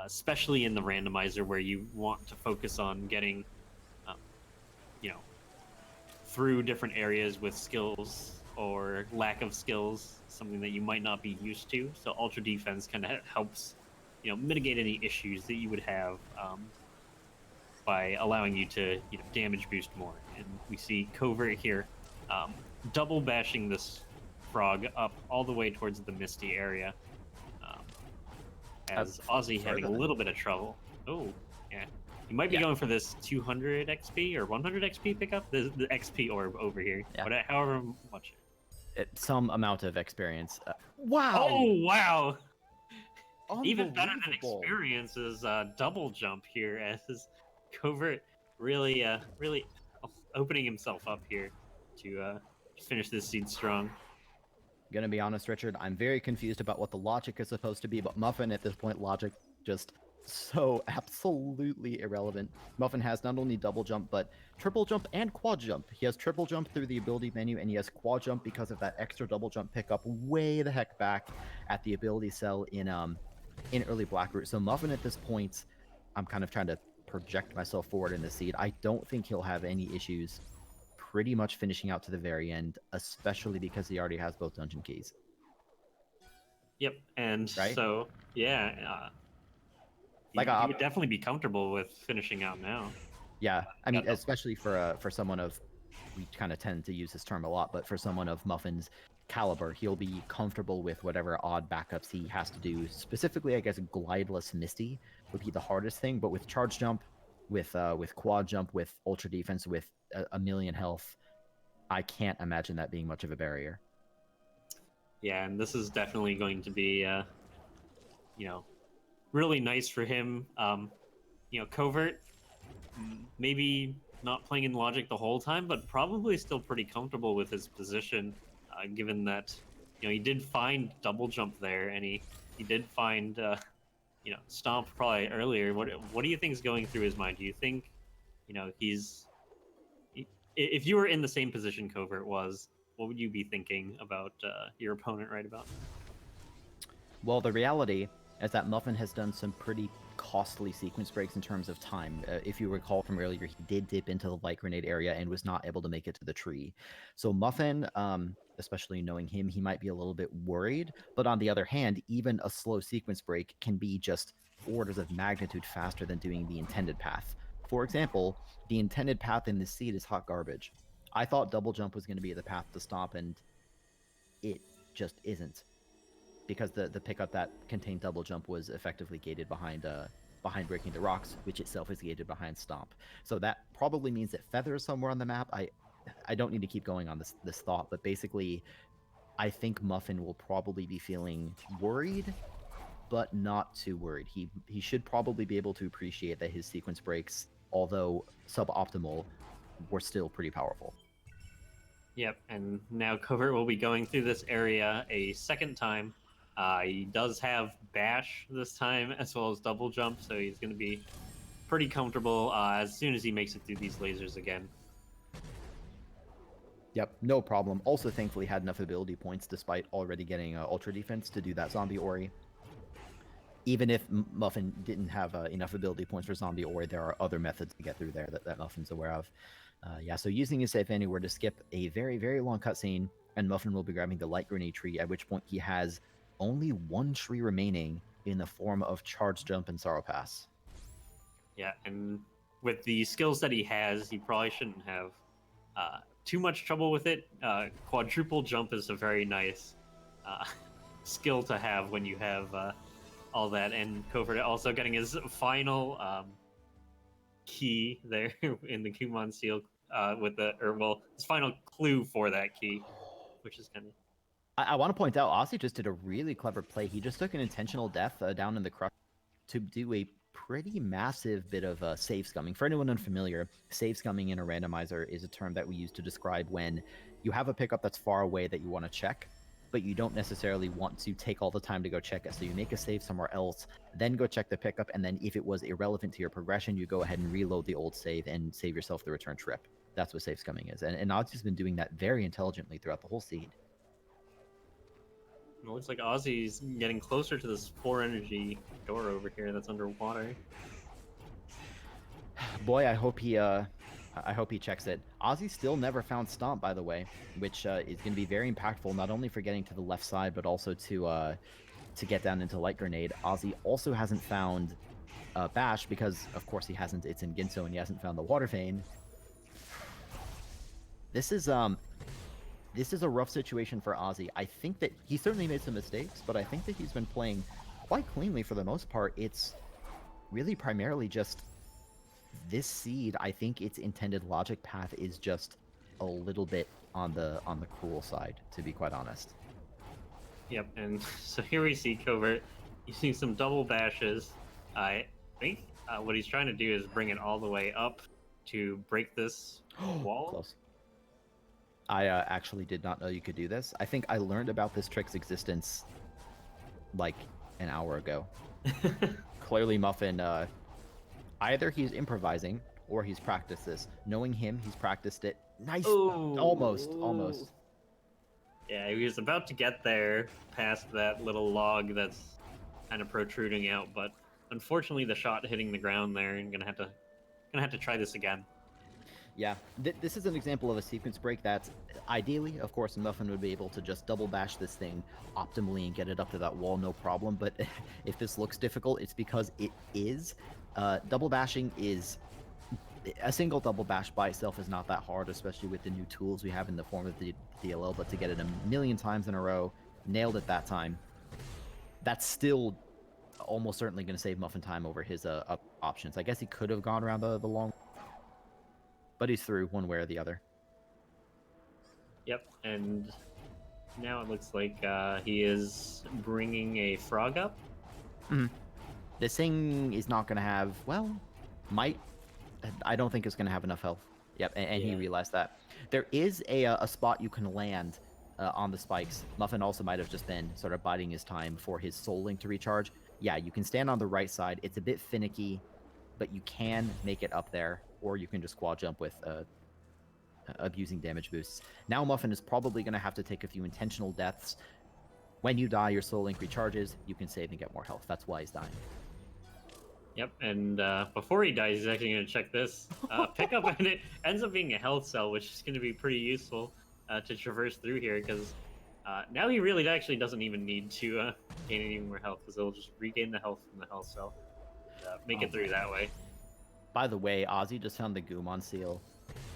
especially in the randomizer, where you want to focus on getting through different areas with skills or lack of skills, something that you might not be used to. So Ultra Defense kind of helps, mitigate any issues that you would have by allowing you to, damage boost more. And we see Covert here double bashing this frog up all the way towards the Misty area, as Aussie having a little bit of trouble. Oh, yeah. You might be going for this 200 XP or 100 XP pickup, the XP orb over here. Yeah. But however much. Some amount of experience. Wow! Oh, wow! Even better than experience is double jump here, as Covert really opening himself up here to finish this seed strong. Gonna be honest, Richard, I'm very confused about what the logic is supposed to be, but Muffin at this point, logic just so absolutely irrelevant. Muffin has not only double jump, but triple jump and quad jump. He has triple jump through the ability menu, and he has quad jump because of that extra double jump pickup way the heck back at the ability cell in early Blackroot. So Muffin at this point, I'm kind of trying to project myself forward in the seed. I don't think he'll have any issues pretty much finishing out to the very end, especially because he already has both dungeon keys. Yep, and so, yeah, you would definitely be comfortable with finishing out now. Yeah, I mean, especially for someone of, we kind of tend to use this term a lot, but for someone of Muffin's caliber, he'll be comfortable with whatever odd backups he has to do. Specifically, I guess glideless Misty would be the hardest thing, but with charge jump, with quad jump, with ultra defense, with a million health, I can't imagine that being much of a barrier. Yeah, and this is definitely going to be, really nice for him. Covert, maybe not playing in logic the whole time, but probably still pretty comfortable with his position, given that, he did find double jump there, and he did find, stomp probably earlier. What do you think is going through his mind? Do you think, if you were in the same position Covert was, what would you be thinking about your opponent right about? Well, the reality is that Muffin has done some pretty costly sequence breaks in terms of time. If you recall from earlier, he did dip into the light grenade area and was not able to make it to the tree. So Muffin, especially knowing him, he might be a little bit worried. But on the other hand, even a slow sequence break can be just orders of magnitude faster than doing the intended path. For example, the intended path in this seed is hot garbage. I thought double jump was going to be the path to stop, and it just isn't, because the pickup that contained double jump was effectively gated behind breaking the rocks, which itself is gated behind stomp. So that probably means that feather is somewhere on the map. I don't need to keep going on this thought, but basically, I think Muffin will probably be feeling worried, but not too worried. He should probably be able to appreciate that his sequence breaks, although suboptimal, were still pretty powerful. Yep, and now Covert will be going through this area a second time. He does have Bash this time, as well as Double Jump, so he's going to be pretty comfortable as soon as he makes it through these lasers again. Yep, no problem. Also, thankfully, had enough ability points despite already getting Ultra Defense to do that Zombie Ori. Even if Muffin didn't have enough ability points for Zombie Ori, there are other methods to get through there that Muffin's aware of. Yeah, so using his save anywhere to skip a very, very long cutscene, and Muffin will be grabbing the light grenade tree, at which point he has only one tree remaining in the form of Charge Jump and Sorrow Pass. Yeah, and with the skills that he has, he probably shouldn't have too much trouble with it. Quadruple jump is a very nice skill to have when you have all that. And Covert also getting his final key there in the Kumon seal his final clue for that key, which is kind of. I want to point out, Osey just did a really clever play. He just took an intentional death down in the crush to do a pretty massive bit of save scumming. For anyone unfamiliar, save scumming in a randomizer is a term that we use to describe when you have a pickup that's far away that you want to check, but you don't necessarily want to take all the time to go check it. So you make a save somewhere else, then go check the pickup, and then if it was irrelevant to your progression, you go ahead and reload the old save and save yourself the return trip. That's what save scumming is. And Ozzy's been doing that very intelligently throughout the whole seed. It looks like Ozzy's getting closer to this 4 energy door over here that's underwater. Boy, I hope he checks it. Ozzy still never found Stomp, by the way, which is going to be very impactful, not only for getting to the left side, but also to get down into Light Grenade. Ozzy also hasn't found Bash, because, of course, he hasn't. It's in Ginso, and he hasn't found the Water Vein. This is a rough situation for Ozzy. I think that he certainly made some mistakes, but I think that he's been playing quite cleanly for the most part. It's really primarily just this seed. I think its intended logic path is just a little bit on the cruel side, to be quite honest. Yep, and so here we see Covert using some double bashes. I think what he's trying to do is bring it all the way up to break this wall. Close. I actually did not know you could do this. I think I learned about this trick's existence like an hour ago. Clearly, Muffin, either he's improvising or he's practiced this. Knowing him, he's practiced it. Nice. Ooh, almost. Yeah, he was about to get there past that little log that's kind of protruding out, but unfortunately, the shot hitting the ground there, and gonna have to try this again. Yeah, this is an example of a sequence break that's ideally, of course, Muffin would be able to just double bash this thing optimally and get it up to that wall, no problem. But if this looks difficult, it's because it is. Double bashing is... A single double bash by itself is not that hard, especially with the new tools we have in the form of the DLL, but to get it a million times in a row, nailed it that time, that's still almost certainly going to save Muffin time over his options. I guess he could have gone around the long... But he's through one way or the other. Yep, and now it looks like he is bringing a frog up. Mm-hmm. This thing is not going to have, well, might. I don't think it's going to have enough health. Yep, and yeah. He realized that. There is a spot you can land on the spikes. Muffin also might have just been sort of biding his time for his soul link to recharge. Yeah, you can stand on the right side. It's a bit finicky, but you can make it up there. Or you can just quad jump with abusing damage boosts. Now Muffin is probably going to have to take a few intentional deaths. When you die, your soul link recharges. You can save and get more health. That's why he's dying. Yep, and before he dies, he's actually going to check this pickup, and it ends up being a health cell, which is going to be pretty useful to traverse through here, because now he really actually doesn't even need to gain any more health, because it'll just regain the health from the health cell, make it through that way. By the way, Ozzy just found the Goomon seal.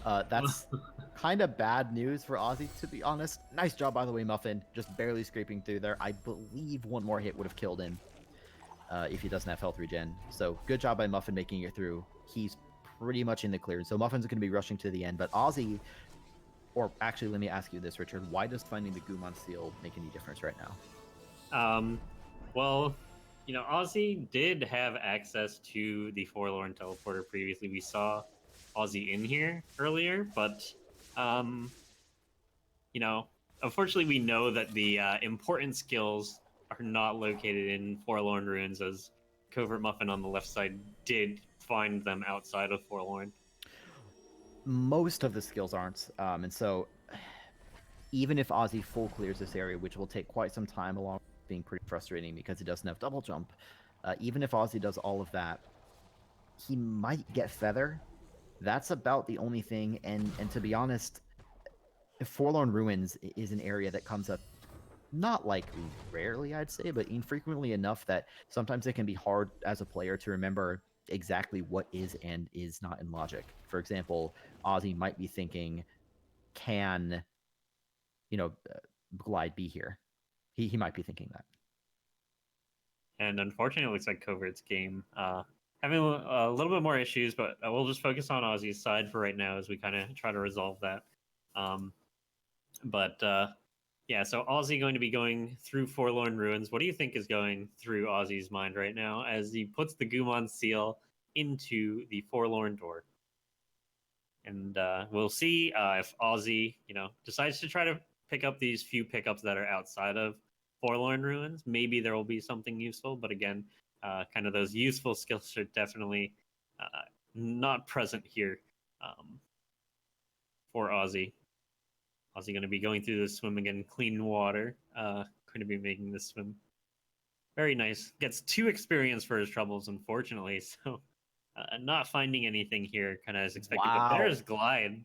That's kind of bad news for Ozzy, to be honest. Nice job, by the way, Muffin. Just barely scraping through there. I believe one more hit would have killed him if he doesn't have health regen. So good job by Muffin making it through. He's pretty much in the clear. So Muffin's going to be rushing to the end. But Ozzy, or actually, let me ask you this, Richard. Why does finding the Goomon seal make any difference right now? Well, you know, Ozzy did have access to the Forlorn Teleporter previously. We saw Ozzy in here earlier, but, you know, unfortunately we know that the important skills are not located in Forlorn Ruins, as Covert Muffin on the left side did find them outside of Forlorn. Most of the skills aren't, and so even if Ozzy full clears this area, which will take quite some time, along with being pretty frustrating because he doesn't have double jump, even if Ozzy does all of that, he might get Feather. That's about the only thing, and to be honest, Forlorn Ruins is an area that comes up not like rarely, I'd say, but infrequently enough that sometimes it can be hard as a player to remember exactly what is and is not in logic. For example, Ozzy might be thinking, can, Glide be here? He might be thinking that. And unfortunately, it looks like Covert's game having a little bit more issues, but we'll just focus on Ozzy's side for right now as we kind of try to resolve that. Yeah, so Ozzy going to be going through Forlorn Ruins. What do you think is going through Ozzy's mind right now as he puts the Goomon seal into the Forlorn door? And we'll see if Ozzy, decides to try to pick up these few pickups that are outside of Forlorn Ruins. Maybe there will be something useful, but again, kind of those useful skills are definitely not present here for Ozzy. Ozzy going to be going through the swim again, clean water. Going to be making this swim very nice. Gets 2 experience for his troubles, unfortunately. So not finding anything here, kind of as expected. Wow. But there's Glide.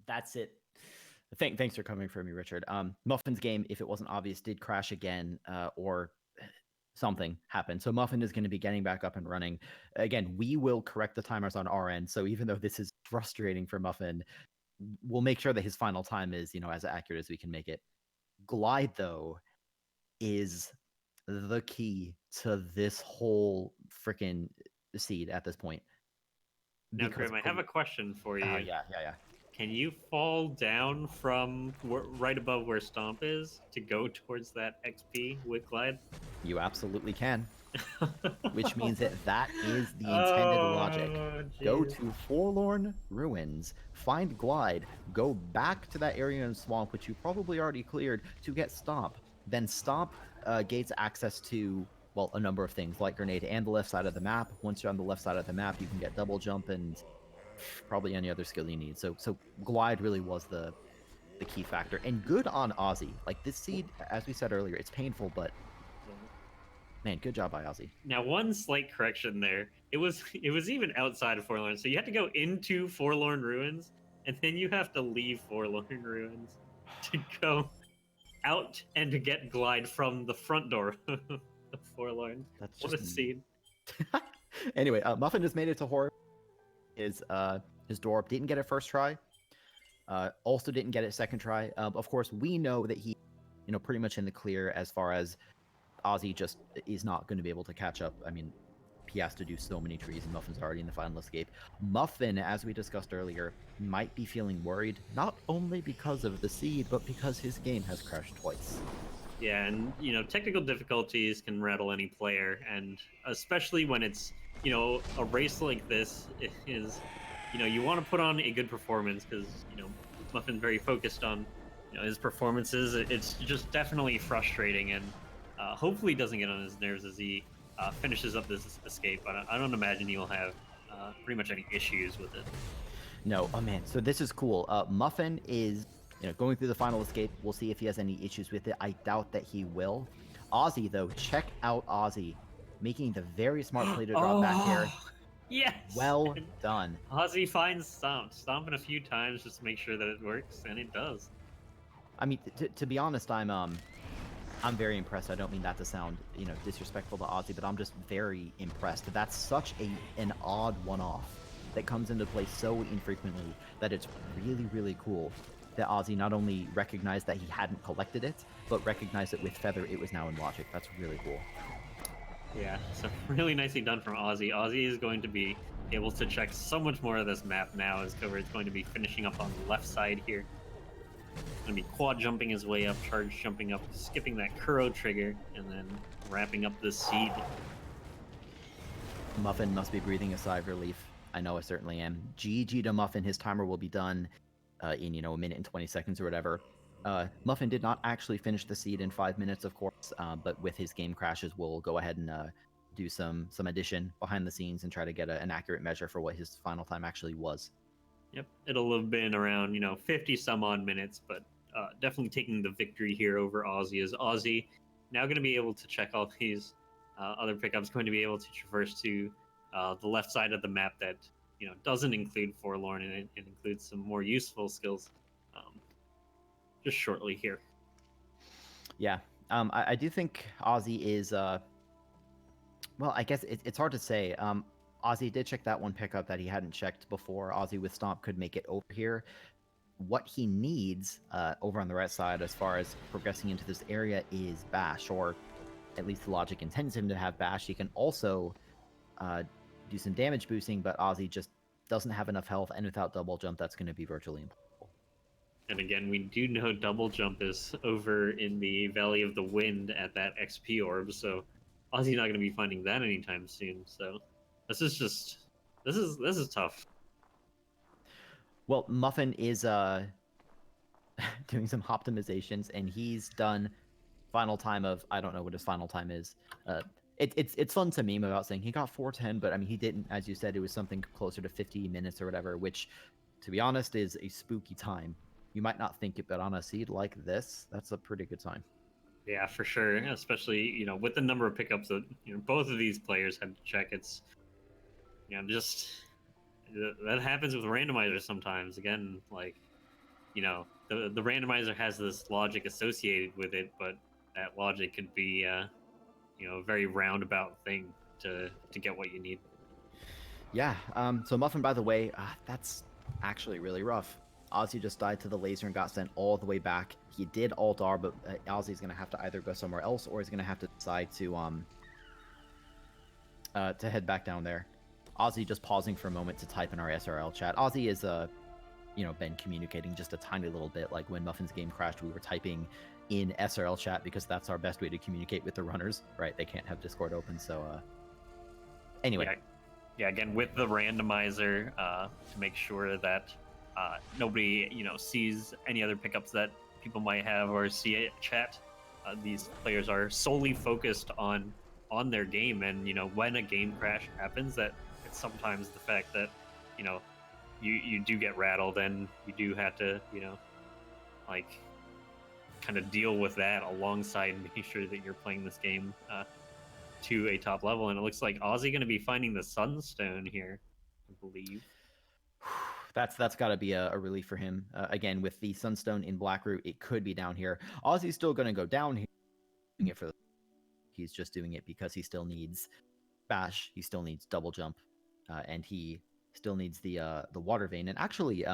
That's it. Thanks for coming for me, Richard. Muffin's game, if it wasn't obvious, did crash again, or something happened. So Muffin is going to be getting back up and running. Again, we will correct the timers on our end. So even though this is frustrating for Muffin, we'll make sure that his final time is, as accurate as we can make it. Glide, though, is the key to this whole freaking seed at this point. Now, Grim, I have a question for you. Yeah. Can you fall down from right above where Stomp is to go towards that XP with Glide? You absolutely can. Which means that is the intended logic. Geez. Go to Forlorn Ruins, find Glide, go back to that area in Swamp, which you probably already cleared, to get Stomp. Then Stomp gains access to, well, a number of things, like Grenade and the left side of the map. Once you're on the left side of the map, you can get double jump and probably any other skill you need. So Glide really was the key factor. And good on Ozzy. Like, this seed, as we said earlier, it's painful, but man, good job by Ozzy. Now, one slight correction there. It was even outside of Forlorn, so you have to go into Forlorn Ruins, and then you have to leave Forlorn Ruins to go out and to get Glide from the front door of Forlorn. That's what just a scene. Anyway, Muffin just made it to Horror. His door didn't get it first try. Also didn't get it second try. Of course, we know that he, pretty much in the clear as far as Ozzy just is not going to be able to catch up. I mean, he has to do so many trees, and Muffin's already in the final escape. Muffin, as we discussed earlier, might be feeling worried, not only because of the seed, but because his game has crashed twice. Yeah, and, technical difficulties can rattle any player, and especially when it's, a race like this is, you want to put on a good performance because, Muffin's very focused on, his performances. It's just definitely frustrating, and hopefully doesn't get on his nerves as he finishes up this escape. I don't imagine he'll have pretty much any issues with it. No, oh man, so this is cool. Muffin is going through the final escape. We'll see if he has any issues with it. I doubt that he will. Ozzy, though, check out Ozzy making the very smart play to drop back here. Yes. Well done. Ozzy finds stomping a few times just to make sure that it works, and it does. I mean, to be honest, I'm very impressed. I don't mean that to sound, disrespectful to Ozzy, but I'm just very impressed. That's such an odd one-off that comes into play so infrequently that it's really, really cool that Ozzy not only recognized that he hadn't collected it, but recognized that with Feather it was now in Logic. That's really cool. Yeah, so really nicely done from Ozzy. Ozzy is going to be able to check so much more of this map now, as Cover is going to be finishing up on the left side here. Going to be quad jumping his way up, charge jumping up, skipping that Kuro trigger, and then wrapping up this seed. Muffin must be breathing a sigh of relief. I know I certainly am. GG to Muffin. His timer will be done in, a minute and 20 seconds or whatever. Muffin did not actually finish the seed in 5 minutes, of course, but with his game crashes, we'll go ahead and do some addition behind the scenes and try to get an accurate measure for what his final time actually was. Yep, it'll have been around, 50 some odd minutes, but definitely taking the victory here over Ozzy, is Ozzy now going to be able to check all these other pickups, going to be able to traverse to the left side of the map that doesn't include Forlorn, and it includes some more useful skills just shortly here. Yeah, I do think Ozzy is well, I guess it's hard to say. Ozzy did check that one pickup that he hadn't checked before. Ozzy with Stomp could make it over here. What he needs over on the right side as far as progressing into this area is Bash, or at least the logic intends him to have Bash. He can also do some damage boosting, but Ozzy just doesn't have enough health, and without double jump, that's going to be virtually impossible. And again, we do know double jump is over in the Valley of the Wind at that XP orb, so Ozzy's not going to be finding that anytime soon. So this is tough. Well, Muffin is doing some optimizations, and he's done final time of, I don't know what his final time is. It's fun to meme about saying he got 410, but I mean he didn't. As you said, it was something closer to 50 minutes or whatever, which, to be honest, is a spooky time. You might not think it, but on a seed like this, that's a pretty good time. Yeah, for sure. Especially with the number of pickups that both of these players had to check. It's just that happens with randomizers sometimes. Again, like the randomizer has this logic associated with it, but that logic could be a very roundabout thing to get what you need. Yeah. So Muffin, by the way, that's actually really rough. Ozzy just died to the laser and got sent all the way back. He did alt R, but Ozzy's gonna have to either go somewhere else or he's gonna have to decide to head back down there. Ozzy just pausing for a moment to type in our SRL chat. Ozzy is been communicating just a tiny little bit. Like when Muffin's game crashed, we were typing in SRL chat because that's our best way to communicate with the runners, right? They can't have Discord open, so anyway. Yeah, again, with the randomizer to make sure that nobody sees any other pickups that people might have or see it chat. These players are solely focused on their game, and when a game crash happens, that it's sometimes the fact that you do get rattled, and you do have to like kind of deal with that alongside making sure that you're playing this game to a top level. And it looks like Ozzy going to be finding the Sunstone here, I believe. That's got to be a relief for him. Again, with the Sunstone in Blackroot, it could be down here. Ozzy's still going to go down here. Doing it for he's just doing it because he still needs Bash. He still needs double jump, and he still needs the water vein. And actually,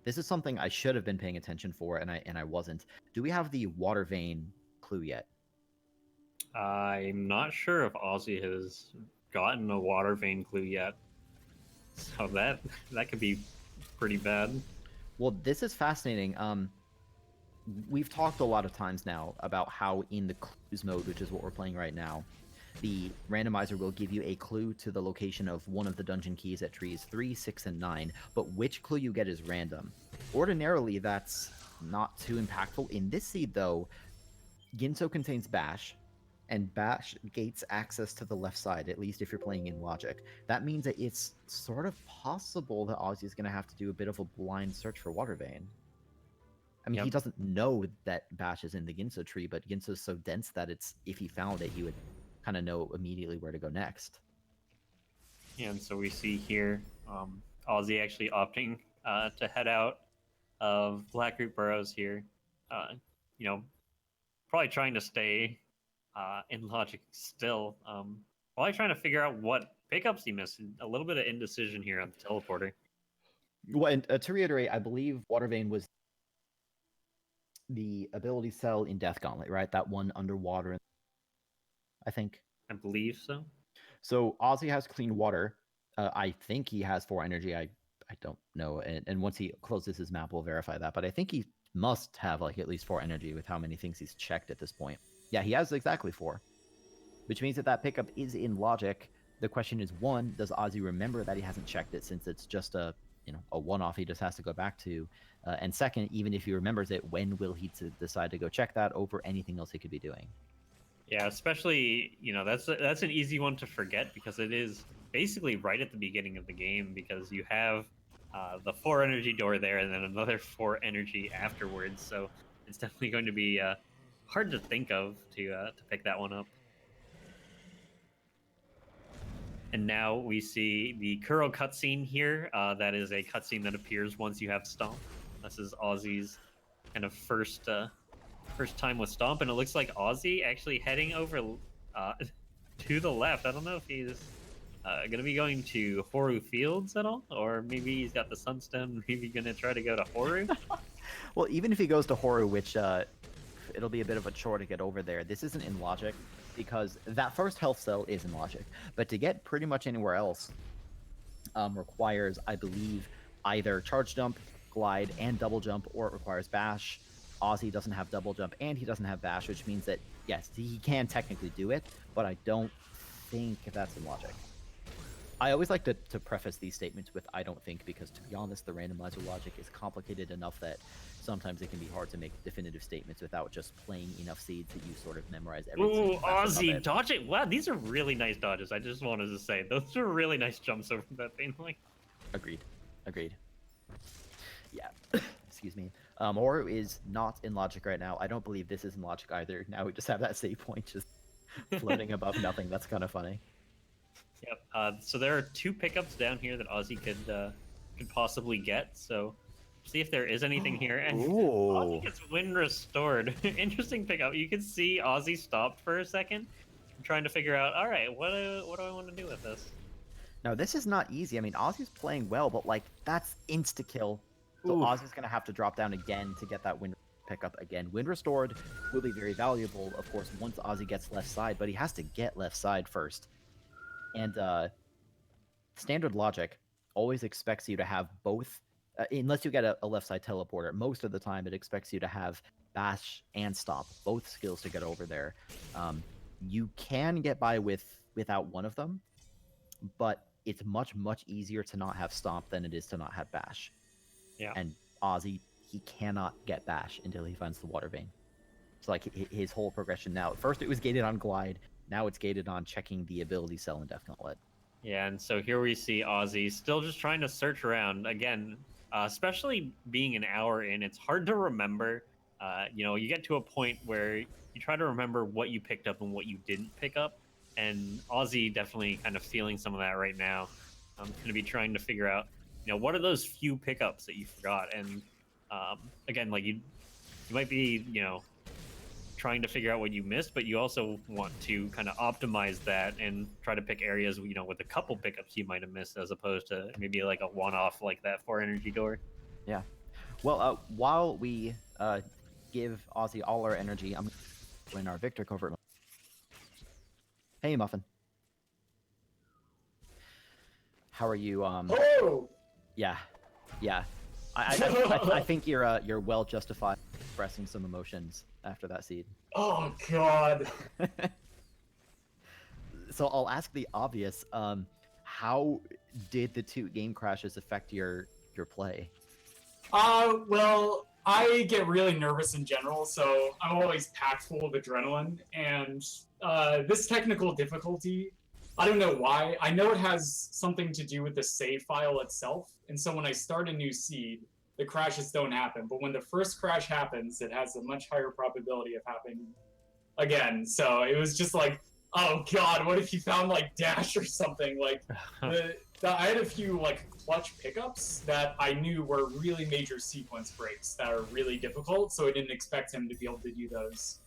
this is something I should have been paying attention for, and I wasn't. Do we have the water vein clue yet? I'm not sure if Ozzy has gotten a water vein clue yet. So that could be pretty bad. Well, this is fascinating. We've talked a lot of times now about how in the clues mode, which is what we're playing right now, the randomizer will give you a clue to the location of one of the dungeon keys at trees 3, 6, and 9, but which clue you get is random. Ordinarily, that's not too impactful. In this seed, though, Ginso contains Bash, and Bash gates access to the left side, at least if you're playing in Logic. That means that it's sort of possible that Ozzy is going to have to do a bit of a blind search for Water Vein. I mean, Yep. he doesn't know that Bash is in the Ginso tree, but Ginso is so dense that if he found it, he would kind of know immediately where to go next. And so we see here Aussie actually opting to head out of Blackroot Burrows here. Uh, you know, probably trying to stay in logic still. Probably trying to figure out what pickups he missed. A little bit of indecision here on the teleporter. Well, and to reiterate, I believe Water Vein was the ability cell in Death Gauntlet, right? That one underwater, I think. I believe so. So Ozzy has clean water. I think he has 4 energy. I don't know. And once he closes his map, we'll verify that. But I think he must have like at least 4 energy with how many things he's checked at this point. Yeah, he has exactly 4, which means that pickup is in logic. The question is, one, does Ozzy remember that he hasn't checked it since it's just a one-off he just has to go back to? And second, even if he remembers it, when will he decide to go check that over anything else he could be doing? Yeah, especially that's an easy one to forget because it is basically right at the beginning of the game because you have the 4 energy door there and then another 4 energy afterwards. So it's definitely going to be hard to think of to pick that one up. And now we see the Kuro cutscene here. That is a cutscene that appears once you have Stomp. This is Ozzy's kind of first time with Stomp, and it looks like Aussie actually heading over to the left. I don't know if he's going to be going to Horu Fields at all, or maybe he's got the Sunstem, maybe going to try to go to Horu. Well, even if he goes to Horu, which it'll be a bit of a chore to get over there, this isn't in logic, because that first health cell is in logic. But to get pretty much anywhere else requires, I believe, either charge jump, glide, and double jump, or it requires bash. Ozzy doesn't have double jump and he doesn't have bash, which means that, yes, he can technically do it, but I don't think that's in logic. I always like to preface these statements with I don't think, because to be honest, the randomizer logic is complicated enough that sometimes it can be hard to make definitive statements without just playing enough seeds that you sort of memorize everything. Ooh, Aussie, dodge it. Wow, these are really nice dodges. I just wanted to say, those are really nice jumps over that thing. Like, Agreed. Yeah. Excuse me. Horu is not in logic right now. I don't believe this is in logic either. Now we just have that save point just floating above nothing. That's kind of funny. Yep. So there are 2 pickups down here that Aussie could possibly get. So see if there is anything here. And Aussie gets wind restored. Interesting pickup. You can see Aussie stopped for a second, trying to figure out, all right, what do I want to do with this? Now this is not easy. I mean, Aussie's playing well, but like that's insta kill. So Aussie's gonna have to drop down again to get that wind pickup again. Wind restored will be very valuable, of course, once Aussie gets left side, but he has to get left side first. And standard logic always expects you to have both, unless you get a left side teleporter. Most of the time, it expects you to have bash and stop, both skills to get over there. You can get by without one of them, but it's much easier to not have stomp than it is to not have bash. Yeah. And Ozzy, he cannot get bash until he finds the water vein. So like his whole progression now, first it was gated on glide, now it's gated on checking the ability cell in Death Gauntlet. Yeah, and so here we see Ozzy still just trying to search around again, especially being an hour in. It's hard to remember. You get to a point where you try to remember what you picked up and what you didn't pick up, and Ozzy definitely kind of feeling some of that right now. I'm going to be trying to figure out, what are those few pickups that you forgot, and again, like you might be, trying to figure out what you missed, but you also want to kind of optimize that and try to pick areas, with a couple pickups you might have missed, as opposed to maybe like a one-off like that 4 energy door. Yeah. Well, while we give Ozzy all our energy, I'm in our Victor covert. Hey, Muffin. How are you? Oh! Yeah. I think you're well justified expressing some emotions after that seed. Oh God. So I'll ask the obvious. How did the 2 game crashes affect your play? Well, I get really nervous in general, so I'm always packed full of adrenaline, and this technical difficulty, I don't know why. I know it has something to do with the save file itself, and so when I start a new seed, the crashes don't happen. But when the first crash happens, it has a much higher probability of happening again. So it was just like, oh god, what if you found like dash or something? Like I had a few like clutch pickups that I knew were really major sequence breaks that are really difficult, so I didn't expect him to be able to do those.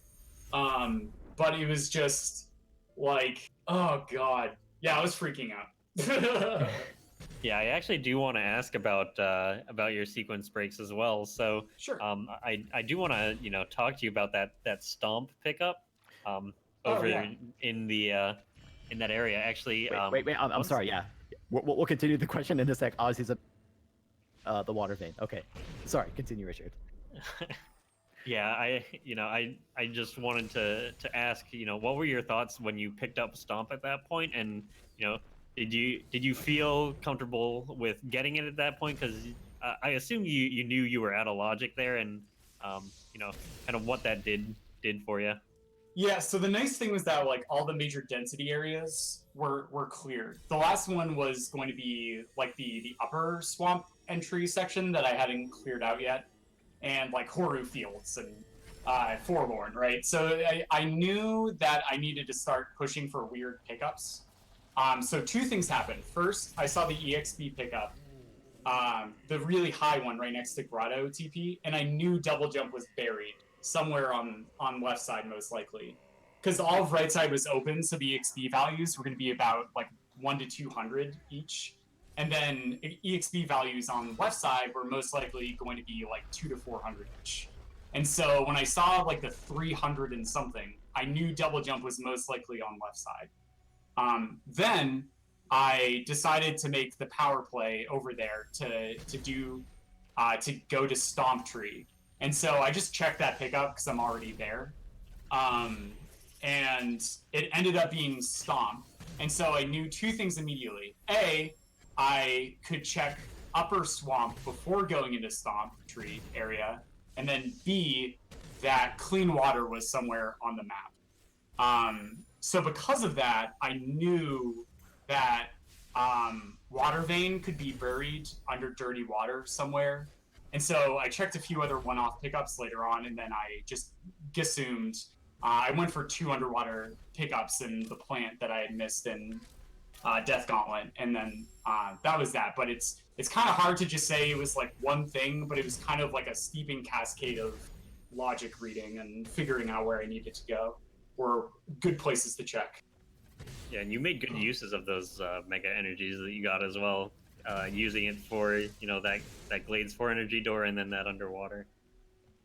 But it was just like, oh god, yeah, I was freaking out. Yeah, I actually do want to ask about your sequence breaks as well. So, Sure. I do want to talk to you about that stomp pickup, over in that area. Actually, Wait. I'm sorry. Yeah, we'll continue the question in a sec. Ozzy's the water vein. Okay, sorry. Continue, Richard. Yeah, I just wanted to ask, what were your thoughts when you picked up stomp at that point, and did you feel comfortable with getting it at that point? Because I assume you knew you were out of logic there, and kind of what that did for you. Yeah, so the nice thing was that like all the major density areas were cleared. The last one was going to be like the upper swamp entry section that I hadn't cleared out yet, and like Horu Fields and Forlorn, right? So I knew that I needed to start pushing for weird pickups. So two things happened. First, I saw the EXP pickup, the really high one right next to Grotto TP, and I knew double jump was buried somewhere on left side most likely, because all of right side was open, so the EXP values were going to be about like 1 to 200 each, and then EXP values on left side were most likely going to be like 2 to 400 each. And so when I saw like the 300 and something, I knew double jump was most likely on left side. Then I decided to make the power play over there to go to Stomp Tree. And so I just checked that pickup because I'm already there. And it ended up being Stomp. And so I knew two things immediately. A, I could check upper swamp before going into Stomp Tree area. And then B, that clean water was somewhere on the map. So because of that, I knew that water vein could be buried under dirty water somewhere. And so I checked a few other one-off pickups later on, and then I just assumed I went for 2 underwater pickups in the plant that I had missed in Death Gauntlet, and then that was that. But it's kind of hard to just say it was like one thing, but it was kind of like a steeping cascade of logic reading and figuring out where I needed to go, or good places to check. Yeah, and you made good uses of those mega energies that you got as well. Using it for that Glades 4 energy door, and then that underwater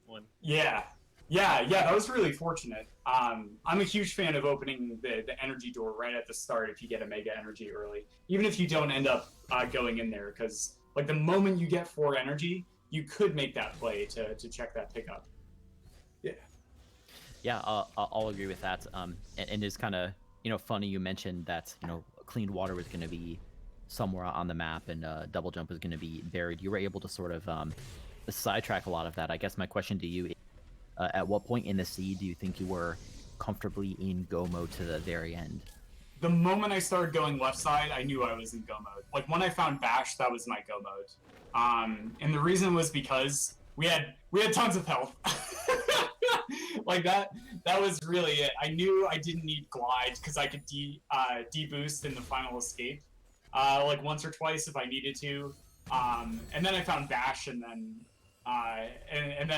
one. Yeah, that was really fortunate. I'm a huge fan of opening the energy door right at the start if you get a mega energy early, even if you don't end up going in there, because like the moment you get 4 energy, you could make that play to check that pickup. Yeah, I'll agree with that. And it's kind of funny you mentioned that clean water was going to be somewhere on the map, and double jump is going to be buried. You were able to sort of sidetrack a lot of that. I guess my question to you is, at what point in the seed do you think you were comfortably in go mode to the very end? The moment I started going left side, I knew I was in go mode. Like when I found Bash, that was my go mode. And the reason was because we had tons of health. Like that was really it. I knew I didn't need glide because I could de-boost in the final escape. Like once or twice if I needed to, and then I found Bash, and then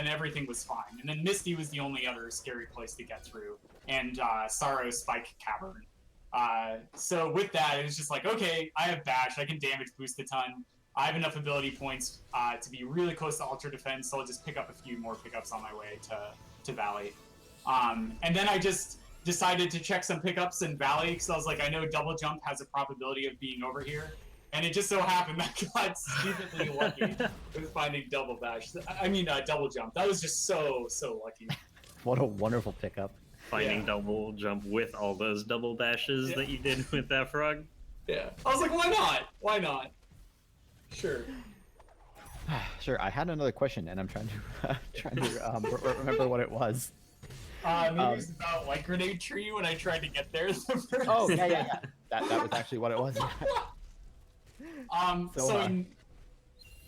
everything was fine. And then Misty was the only other scary place to get through, and Sorrow Spike Cavern. So with that, it was just like, okay, I have Bash, I can damage boost a ton. I have enough ability points to be really close to Ultra Defense, so I'll just pick up a few more pickups on my way to Valley. And then I just decided to check some pickups in Valley, because I was like, I know double jump has a probability of being over here, and it just so happened that I got stupidly lucky with finding double jump. That was just so lucky. What a wonderful pickup. Finding double jump with all those double dashes that you did with that frog. Yeah, I was like, why not? Sure. Sure. I had another question, and I'm trying to remember what it was. Maybe it was about like Grenade Tree when I tried to get there the first. Oh yeah. That was actually what it was.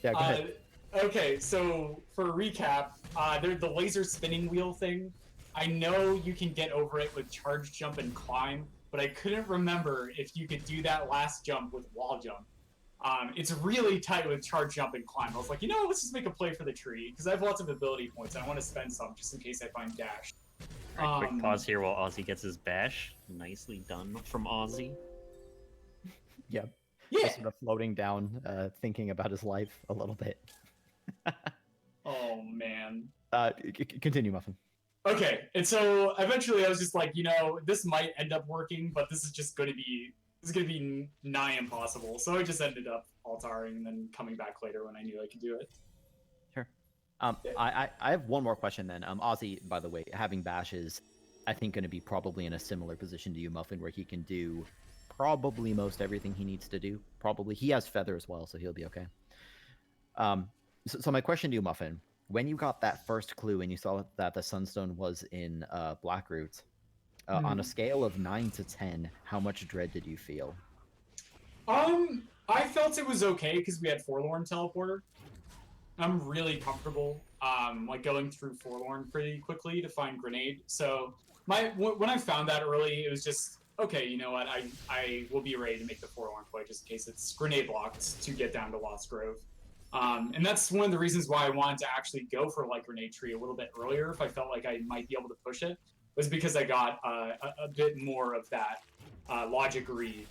Yeah, go ahead. Okay, so for a recap, the laser spinning wheel thing. I know you can get over it with charge jump and climb, but I couldn't remember if you could do that last jump with wall jump. It's really tight with charge jump and climb. I was like, let's just make a play for the tree because I have lots of ability points. And I want to spend some just in case I find dash. All right, quick pause here while Ozzy gets his bash. Nicely done from Ozzy. Yep. Yeah. Just sort of floating down, thinking about his life a little bit. Oh man. Continue, Muffin. Okay, and so eventually I was just like, this might end up working, but this is going to be nigh impossible. So I just ended up altaring and then coming back later when I knew I could do it. Sure. Yeah. I have one more question then. Ozzy, by the way, having bash is, I think, going to be probably in a similar position to you, Muffin, where he can do probably most everything he needs to do. Probably. He has feather as well, so he'll be okay. So my question to you, Muffin, when you got that first clue and you saw that the Sunstone was in Blackroot, on a scale of 9 to 10, how much dread did you feel? I felt it was okay because we had Forlorn Teleporter. I'm really comfortable, like going through Forlorn pretty quickly to find Grenade. So when I found that early, it was just, okay, you know what, I will be ready to make the Forlorn play just in case it's Grenade blocked to get down to Lost Grove. And that's one of the reasons why I wanted to actually go for like Grenade Tree a little bit earlier if I felt like I might be able to push it, was because I got a bit more of that logic read.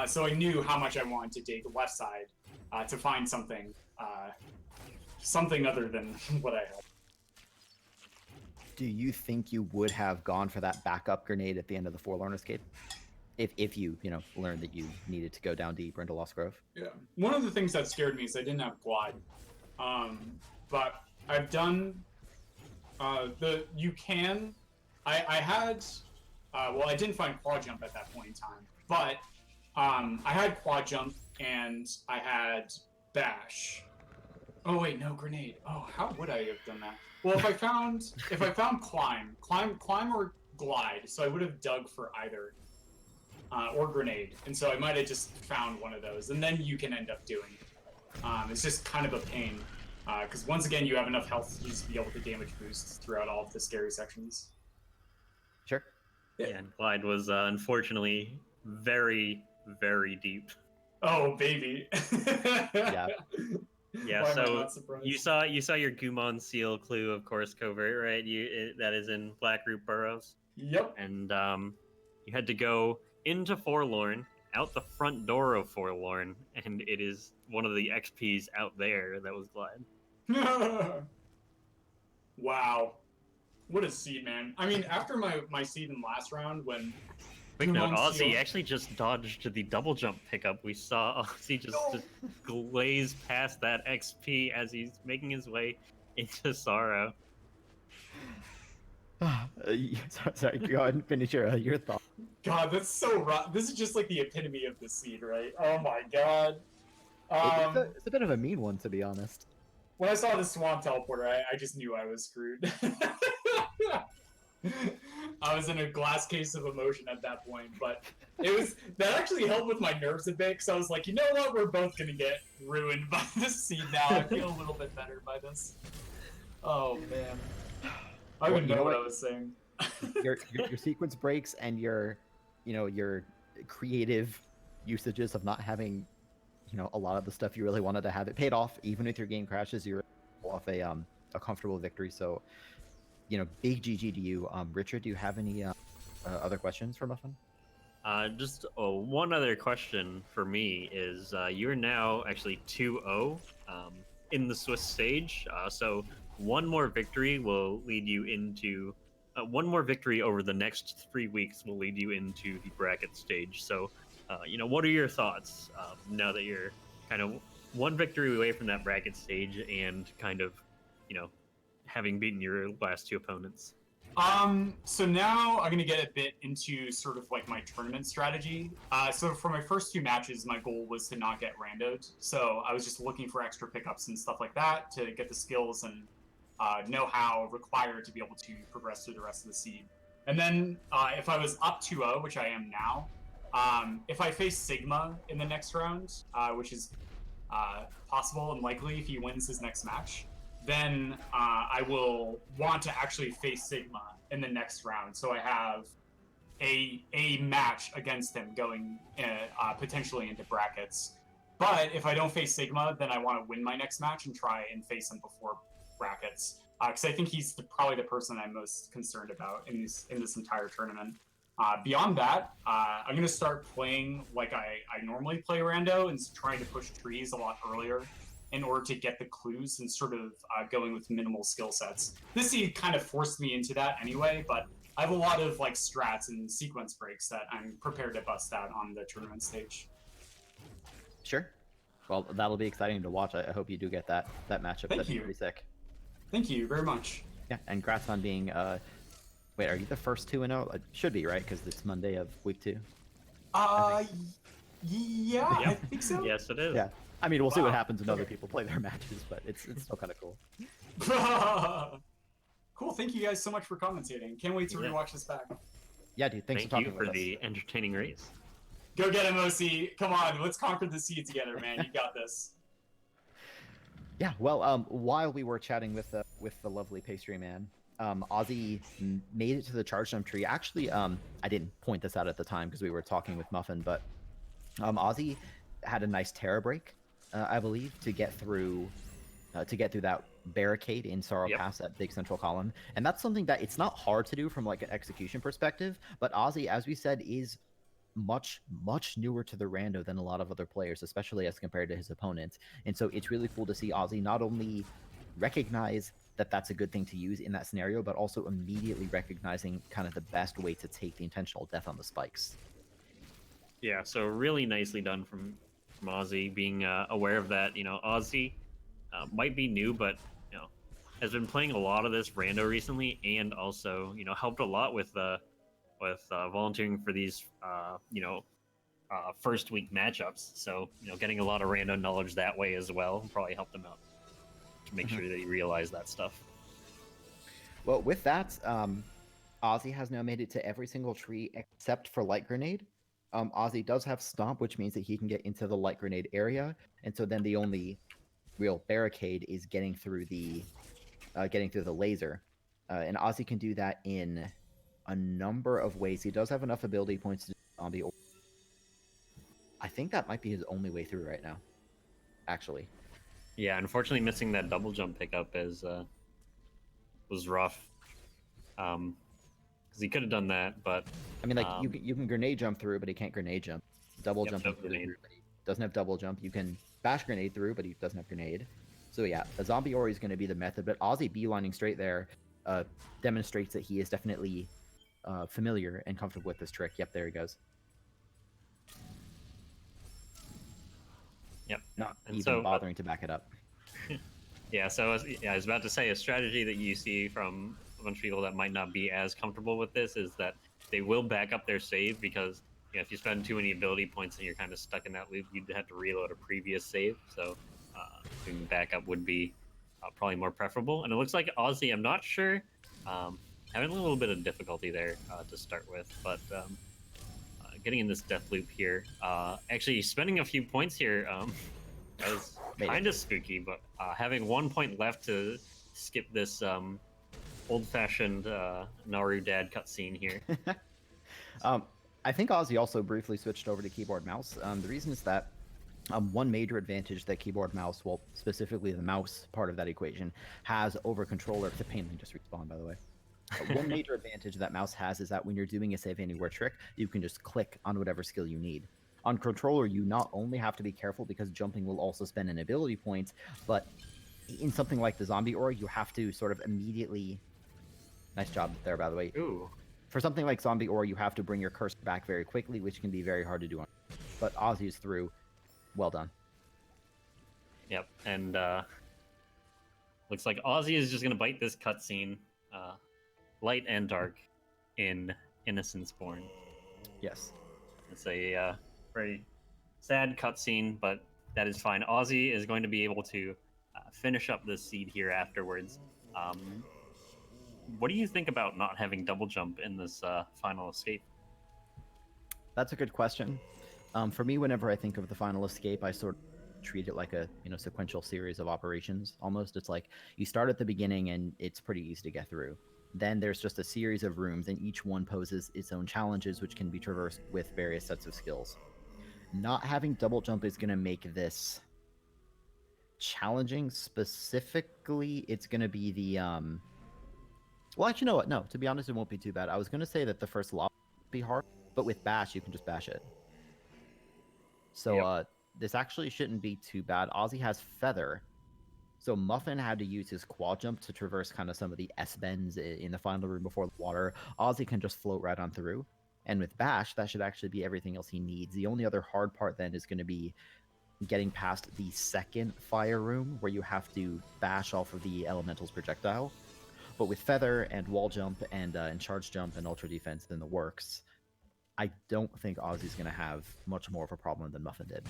So I knew how much I wanted to dig left side to find something other than what I had. Do you think you would have gone for that backup grenade at the end of the Forlorn Escape? If you learned that you needed to go down deeper into Lost Grove? Yeah. One of the things that scared me is I didn't have Glide. But I've done I had I didn't find Quad Jump at that point in time, but I had Quad Jump and I had Bash. Oh wait, no, Grenade. Oh, how would I have done that? Well, if I found Climb or Glide, so I would have dug for either. Or Grenade, and so I might have just found one of those, and then you can end up doing it. It's just kind of a pain, because once again, you have enough health to just be able to damage boost throughout all of the scary sections. Sure. Yeah, and Glide was unfortunately very, very deep. Oh, baby. Yeah. Yeah, so you saw your Gumon Seal clue, of course, covert, right? That is in Blackroot Burrows. Yep. And you had to go into Forlorn, out the front door of Forlorn, and it is one of the XPs out there that was Glide. Wow. What a seed, man. I mean, after my seed in last round, when... Quick note, Ozzy actually just dodged the double jump pickup. We saw Ozzy just glaze past that XP as he's making his way into Sorrow. Sorry, go ahead and finish your thought. God, that's so rough. This is just like the epitome of the seed, right? Oh my god. It's a bit of a mean one, to be honest. When I saw the Swamp Teleporter, I just knew I was screwed. I was in a glass case of emotion at that point, but that actually helped with my nerves a bit, because I was like, you know what, we're both gonna get ruined by this seed now. I feel a little bit better by this. Oh man. I don't even know what I was saying. your sequence breaks and your creative usages of not having a lot of the stuff you really wanted to have, it paid off. Even with your game crashes, you're off a comfortable victory. So big GG to you. Richard, do you have any other questions for Muffin? Just one other question for me is you're now actually 2-0 in the Swiss stage. So one more victory will lead you into one more victory over the next 3 weeks will lead you into the bracket stage. So, what are your thoughts now that you're kind of one victory away from that bracket stage and kind of, having beaten your last two opponents? So now I'm gonna get a bit into sort of like my tournament strategy. So for my first two matches, my goal was to not get randoed. So I was just looking for extra pickups and stuff like that to get the skills and know-how required to be able to progress through the rest of the seed. And then if I was up 2-0, which I am now, if I face Sigma in the next round, which is possible and likely if he wins his next match, then I will want to actually face Sigma in the next round. So I have a match against him going potentially into brackets. But if I don't face Sigma, then I want to win my next match and try and face him before brackets. Because I think he's probably the person I'm most concerned about in this entire tournament. Beyond that, I'm going to start playing like I normally play Rando and trying to push trees a lot earlier in order to get the clues and sort of going with minimal skill sets. This seed kind of forced me into that anyway, but I have a lot of like strats and sequence breaks that I'm prepared to bust out on the tournament stage. Sure. Well, that'll be exciting to watch. I hope you do get that matchup. Thank That'd be you. pretty sick. Thank you very much. Yeah, and congrats on being. Wait, are you the first 2-0? It should be, right? Because it's Monday of week 2. Yeah, Yep. I think so. Yes, it is. Yeah. I mean, we'll see what Wow. happens when other Okay. people play their matches, but it's still kind of cool. Cool. Thank you guys so much for commentating. Can't wait to Yeah. rewatch this back. Yeah, dude. Thanks Thank for you talking for with the entertaining race. Go get him, OC. Come on, let's conquer the seed together, man. You got this. Yeah. Well, while we were chatting with the lovely pastry man, Ozzy made it to the charge jump tree. Actually, I didn't point this out at the time because we were talking with Muffin, but Ozzy had a nice Terra break, I believe, to get through that barricade in Sorrow Yep. Pass, that big central column. And that's something that it's not hard to do from like an execution perspective, but Ozzy, as we said, is much newer to the rando than a lot of other players, especially as compared to his opponents. And so it's really cool to see Ozzy not only recognize that that's a good thing to use in that scenario, but also immediately recognizing kind of the best way to take the intentional death on the spikes. Yeah, so really nicely done from Ozzy, being aware of that. Ozzy might be new, but has been playing a lot of this rando recently, and also helped a lot with volunteering for these first week matchups. So getting a lot of rando knowledge that way as well probably helped him out to make sure that he realized that stuff. Well, with that, Ozzy has now made it to every single tree except for Light Grenade. Ozzy does have Stomp, which means that he can get into the Light Grenade area, and so then the only real barricade is getting through the laser. And Ozzy can do that in a number of ways. He does have enough ability points to do zombie. I think that might be his only way through right now, actually. Yeah, unfortunately, missing that double jump pickup was rough. Because he could have done that, but I mean, like you can grenade jump through, but he can't grenade jump. Double jump no through, grenade. but he doesn't have double jump. You can bash grenade through, but he doesn't have grenade. So yeah, a zombie ori is going to be the method, but Ozzy beelining straight there demonstrates that he is definitely familiar and comfortable with this trick. Yep, there he goes. Yep. Not And even so, bothering to back it up. Yeah, so I was about to say, a strategy that you see from a bunch of people that might not be as comfortable with this is that they will back up their save, because if you spend too many ability points and you're kind of stuck in that loop, you'd have to reload a previous save. So doing backup would be probably more preferable. And it looks like Ozzy, I'm not sure, having a little bit of difficulty there to start with, but getting in this death loop here, actually spending a few points here, that was kind of spooky, but having 1 point left to skip this old-fashioned Naru dad cutscene here. I think Ozzy also briefly switched over to keyboard mouse. The reason is that one major advantage that keyboard mouse, well, specifically the mouse part of that equation, has over controller. The painting just respawned, by the way. One major advantage that mouse has is that when you're doing a save anywhere trick, you can just click on whatever skill you need. On controller, you not only have to be careful because jumping will also spend an ability point, but in something like the zombie aura, you have to sort of immediately... Nice job there, by the way. Ooh. For something like zombie aura, you have to bring your cursor back very quickly, which can be very hard to do on. But Ozzy's through. Well done. Yep, and looks like Ozzy is just going to bite this cutscene, light and dark, in Innocence Born. Yes. It's a very sad cutscene, but that is fine. Ozzy is going to be able to finish up this seed here afterwards. What do you think about not having double jump in this final escape? That's a good question. For me, whenever I think of the final escape, I sort of treat it like a sequential series of operations almost. It's like you start at the beginning and it's pretty easy to get through. Then there's just a series of rooms, and each one poses its own challenges, which can be traversed with various sets of skills. Not having double jump is going to make this challenging. Specifically, it's going to be the well, actually, you know what? No, to be honest, it won't be too bad. I was going to say that the first lava would be hard, but with bash, you can just bash it. So this actually shouldn't be too bad. Ozzy has feather. So Muffin had to use his quad jump to traverse kind of some of the S-bends in the final room before the water. Ozzy can just float right on through. And with Bash, that should actually be everything else he needs. The only other hard part then is going to be getting past the second fire room, where you have to bash off of the elemental's projectile. But with feather and wall jump and charge jump and ultra defense in the works, I don't think Ozzy's going to have much more of a problem than Muffin did.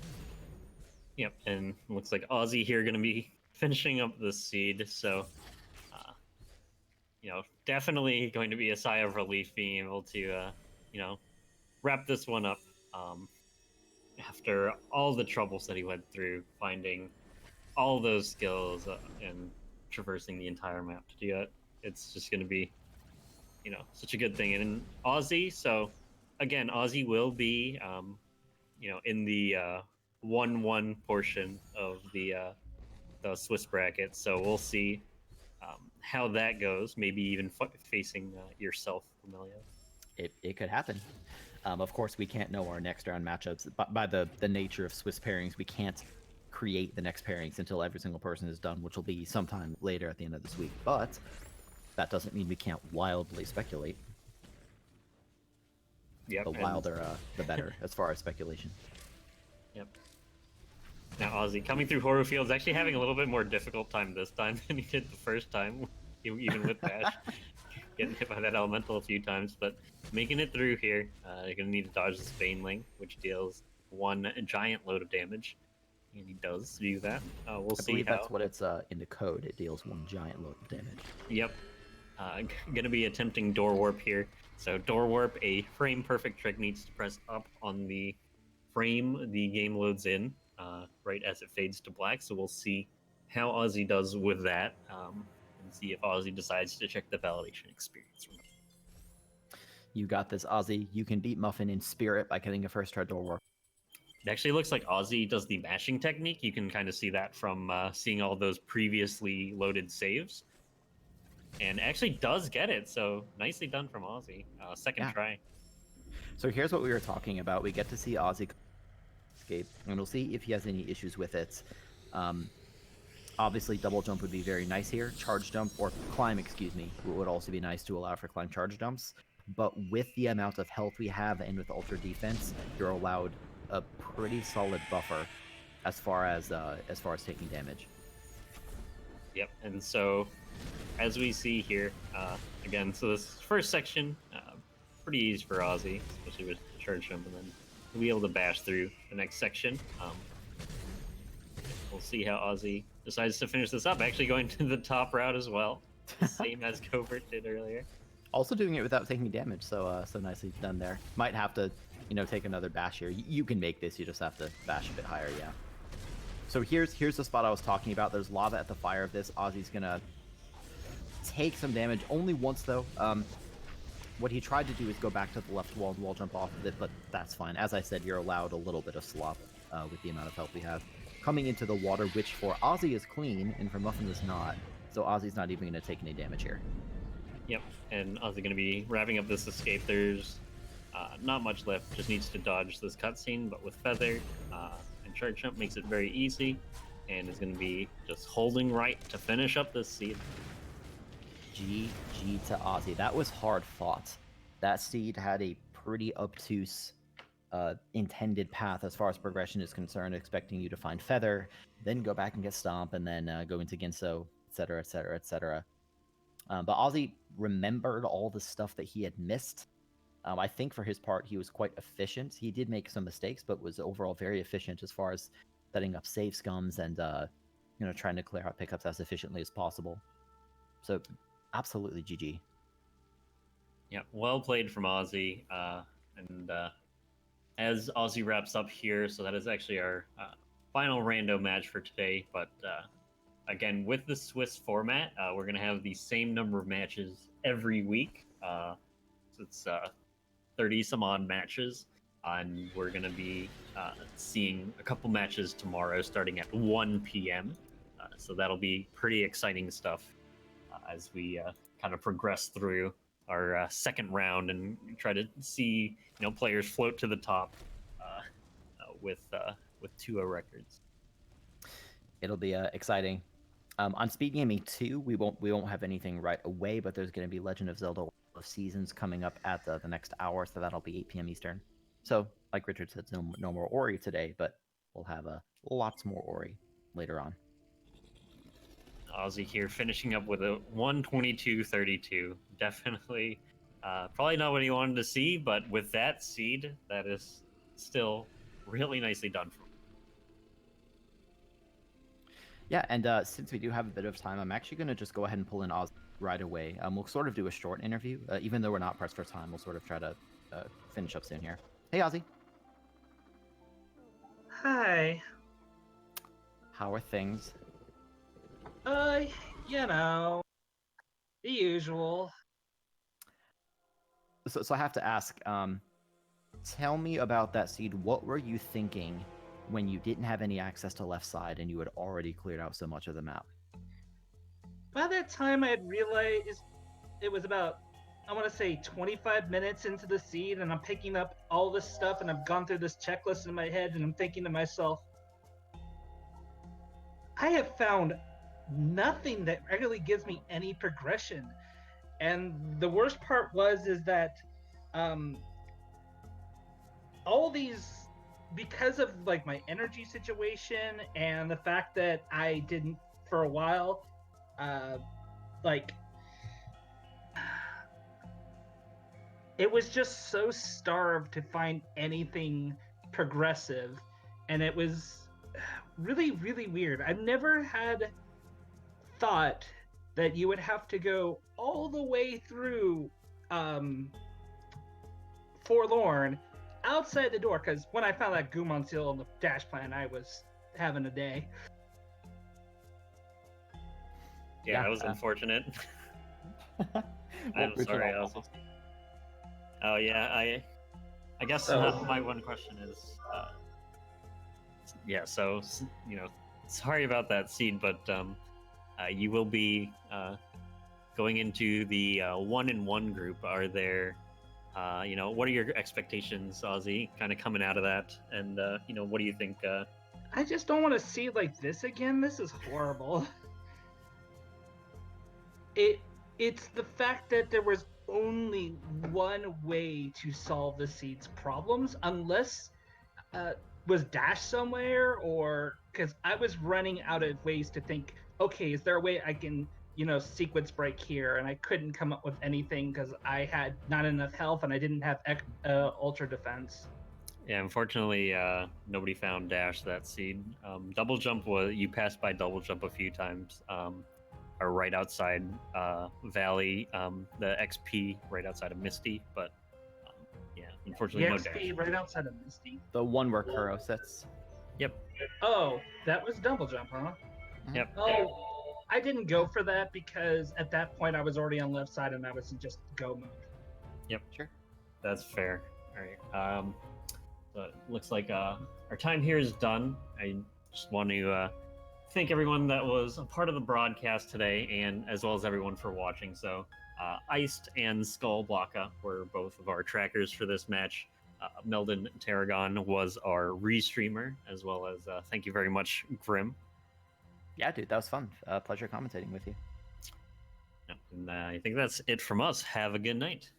Yep, and looks like Ozzy here going to be finishing up the seed, so definitely going to be a sigh of relief being able to wrap this one up after all the troubles that he went through finding all those skills and traversing the entire map to do it. It's just going to be such a good thing. And Ozzy, so again, Ozzy will be in the 1-1 portion of the Swiss bracket, so we'll see how that goes. Maybe even facing yourself, Emilio. It could happen. Of course, we can't know our next round matchups. But by the nature of Swiss pairings, we can't create the next pairings until every single person is done, which will be sometime later at the end of this week. But that doesn't mean we can't wildly speculate. Yep, the wilder, the better, as far as speculation. Yep. Now Ozzy coming through Horror Fields, actually having a little bit more difficult time this time than he did the first time, even with Bash. Getting hit by that elemental a few times, but making it through here. You're going to need to dodge this Baneling, which deals 1 giant load of damage. And he does do that. We'll see believe how... that's what it's in the code. It deals 1 giant load of damage. Yep. Going to be attempting Door Warp here. So Door Warp, a frame perfect trick, needs to press up on the frame the game loads in, right as it fades to black. So we'll see how Ozzy does with that, and see if Ozzy decides to check the validation experience. You got this, Ozzy. You can beat Muffin in spirit by getting a first try Door Warp. It actually looks like Ozzy does the mashing technique. You can kind of see that from seeing all those previously loaded saves. And actually does get it, so nicely done from Ozzy. Second try. So here's what we were talking about. We get to see Ozzy escape, and we'll see if he has any issues with it. Obviously, double jump would be very nice here. Charge jump, or climb, excuse me, would also be nice to allow for climb charge jumps. But with the amount of health we have and with ultra defense, you're allowed a pretty solid buffer as far as taking damage. Yep, and so as we see here, again, so this first section, pretty easy for Ozzy, especially with the charge jump, and then we'll be able to bash through the next section. We'll see how Ozzy decides to finish this up, actually going to the top route as well, same as Covert did earlier. Also doing it without taking damage, so nicely done there. Might have to, take another bash here. You can make this, you just have to bash a bit higher, yeah. So here's the spot I was talking about. There's lava at the fire of this. Ozzy's gonna take some damage, only once though. What he tried to do is go back to the left wall and wall jump off of it, but that's fine. As I said, you're allowed a little bit of slop with the amount of health we have. Coming into the water, which for Ozzy is clean, and for Muffin is not. So Ozzy's not even going to take any damage here. Yep, and Ozzy going to be wrapping up this escape. There's not much left, just needs to dodge this cutscene, but with Feather and Charge Jump makes it very easy, and is going to be just holding right to finish up this seed. GG to Ozzy. That was hard fought. That seed had a pretty obtuse intended path as far as progression is concerned, expecting you to find Feather, then go back and get Stomp, and then go into Ginso, etc., etc., etc. But Ozzy remembered all the stuff that he had missed. I think for his part, he was quite efficient. He did make some mistakes, but was overall very efficient as far as setting up save scums and trying to clear out pickups as efficiently as possible. So absolutely GG. Yeah, well played from Ozzy. And as Ozzy wraps up here, so that is actually our final rando match for today. But again, with the Swiss format, we're gonna have the same number of matches every week. So it's 30 some odd matches, and we're gonna be seeing a couple matches tomorrow, starting at 1 p.m. So that'll be pretty exciting stuff as we kind of progress through our second round and try to see players float to the top with 2-0 records. It'll be exciting. On Speed Gaming 2, we won't have anything right away, but there's going to be Legend of Zelda of Seasons coming up at the next hour, so that'll be 8 p.m. Eastern. So, like Richard said, no more Ori today, but we'll have lots more Ori later on. Ozzy here finishing up with a 122.32. Definitely probably not what he wanted to see, but with that seed, that is still really nicely done for him. Yeah, and since we do have a bit of time, I'm actually going to just go ahead and pull in Oz right away. We'll sort of do a short interview. Even though we're not pressed for time, we'll sort of try to finish up soon here. Hey, Ozzy. Hi. How are things? You know, the usual. So I have to ask, tell me about that seed. What were you thinking when you didn't have any access to left side and you had already cleared out so much of the map? By that time, I had realized it was about, I want to say, 25 minutes into the seed, and I'm picking up all this stuff, and I've gone through this checklist in my head, and I'm thinking to myself, I have found nothing that really gives me any progression. And the worst part is that all these, because of like my energy situation and the fact that I didn't for a while, it was just so starved to find anything progressive, and it was really, really weird. I've never had thought that you would have to go all the way through Forlorn outside the door, because when I found that Gumon seal on the dash plan, I was having a day. Yeah, that was unfortunate. I'm sorry. Oh yeah, I guess my one question is, yeah. So sorry about that seed, but you will be going into the 1-in-1 group. Are there, what are your expectations, Ozzy, kind of coming out of that? And what do you think? I just don't want to see like this again. This is horrible. It's the fact that there was only one way to solve the seed's problems, unless was dash somewhere, or because I was running out of ways to think, okay, is there a way I can sequence break here? And I couldn't come up with anything because I had not enough health and I didn't have ultra defense. Yeah, unfortunately, nobody found dash that seed. Double jump you passed by double jump a few times. Are right outside Valley, the XP right outside of Misty, but yeah, unfortunately no dash. XP right outside of Misty. The one where Kuro sits. Yep. Oh, that was double jump, huh? Yep. Oh, I didn't go for that because at that point I was already on left side and I was in just go mode. Yep. Sure. That's fair. All right. So it looks like our time here is done. I just want to thank everyone that was a part of the broadcast today, and as well as everyone for watching. So Iced and Skullblocka were both of our trackers for this match. Meldon Tarragon was our restreamer, as well as thank you very much, Grim. Yeah, dude, that was fun. Pleasure commentating with you. And I think that's it from us. Have a good night.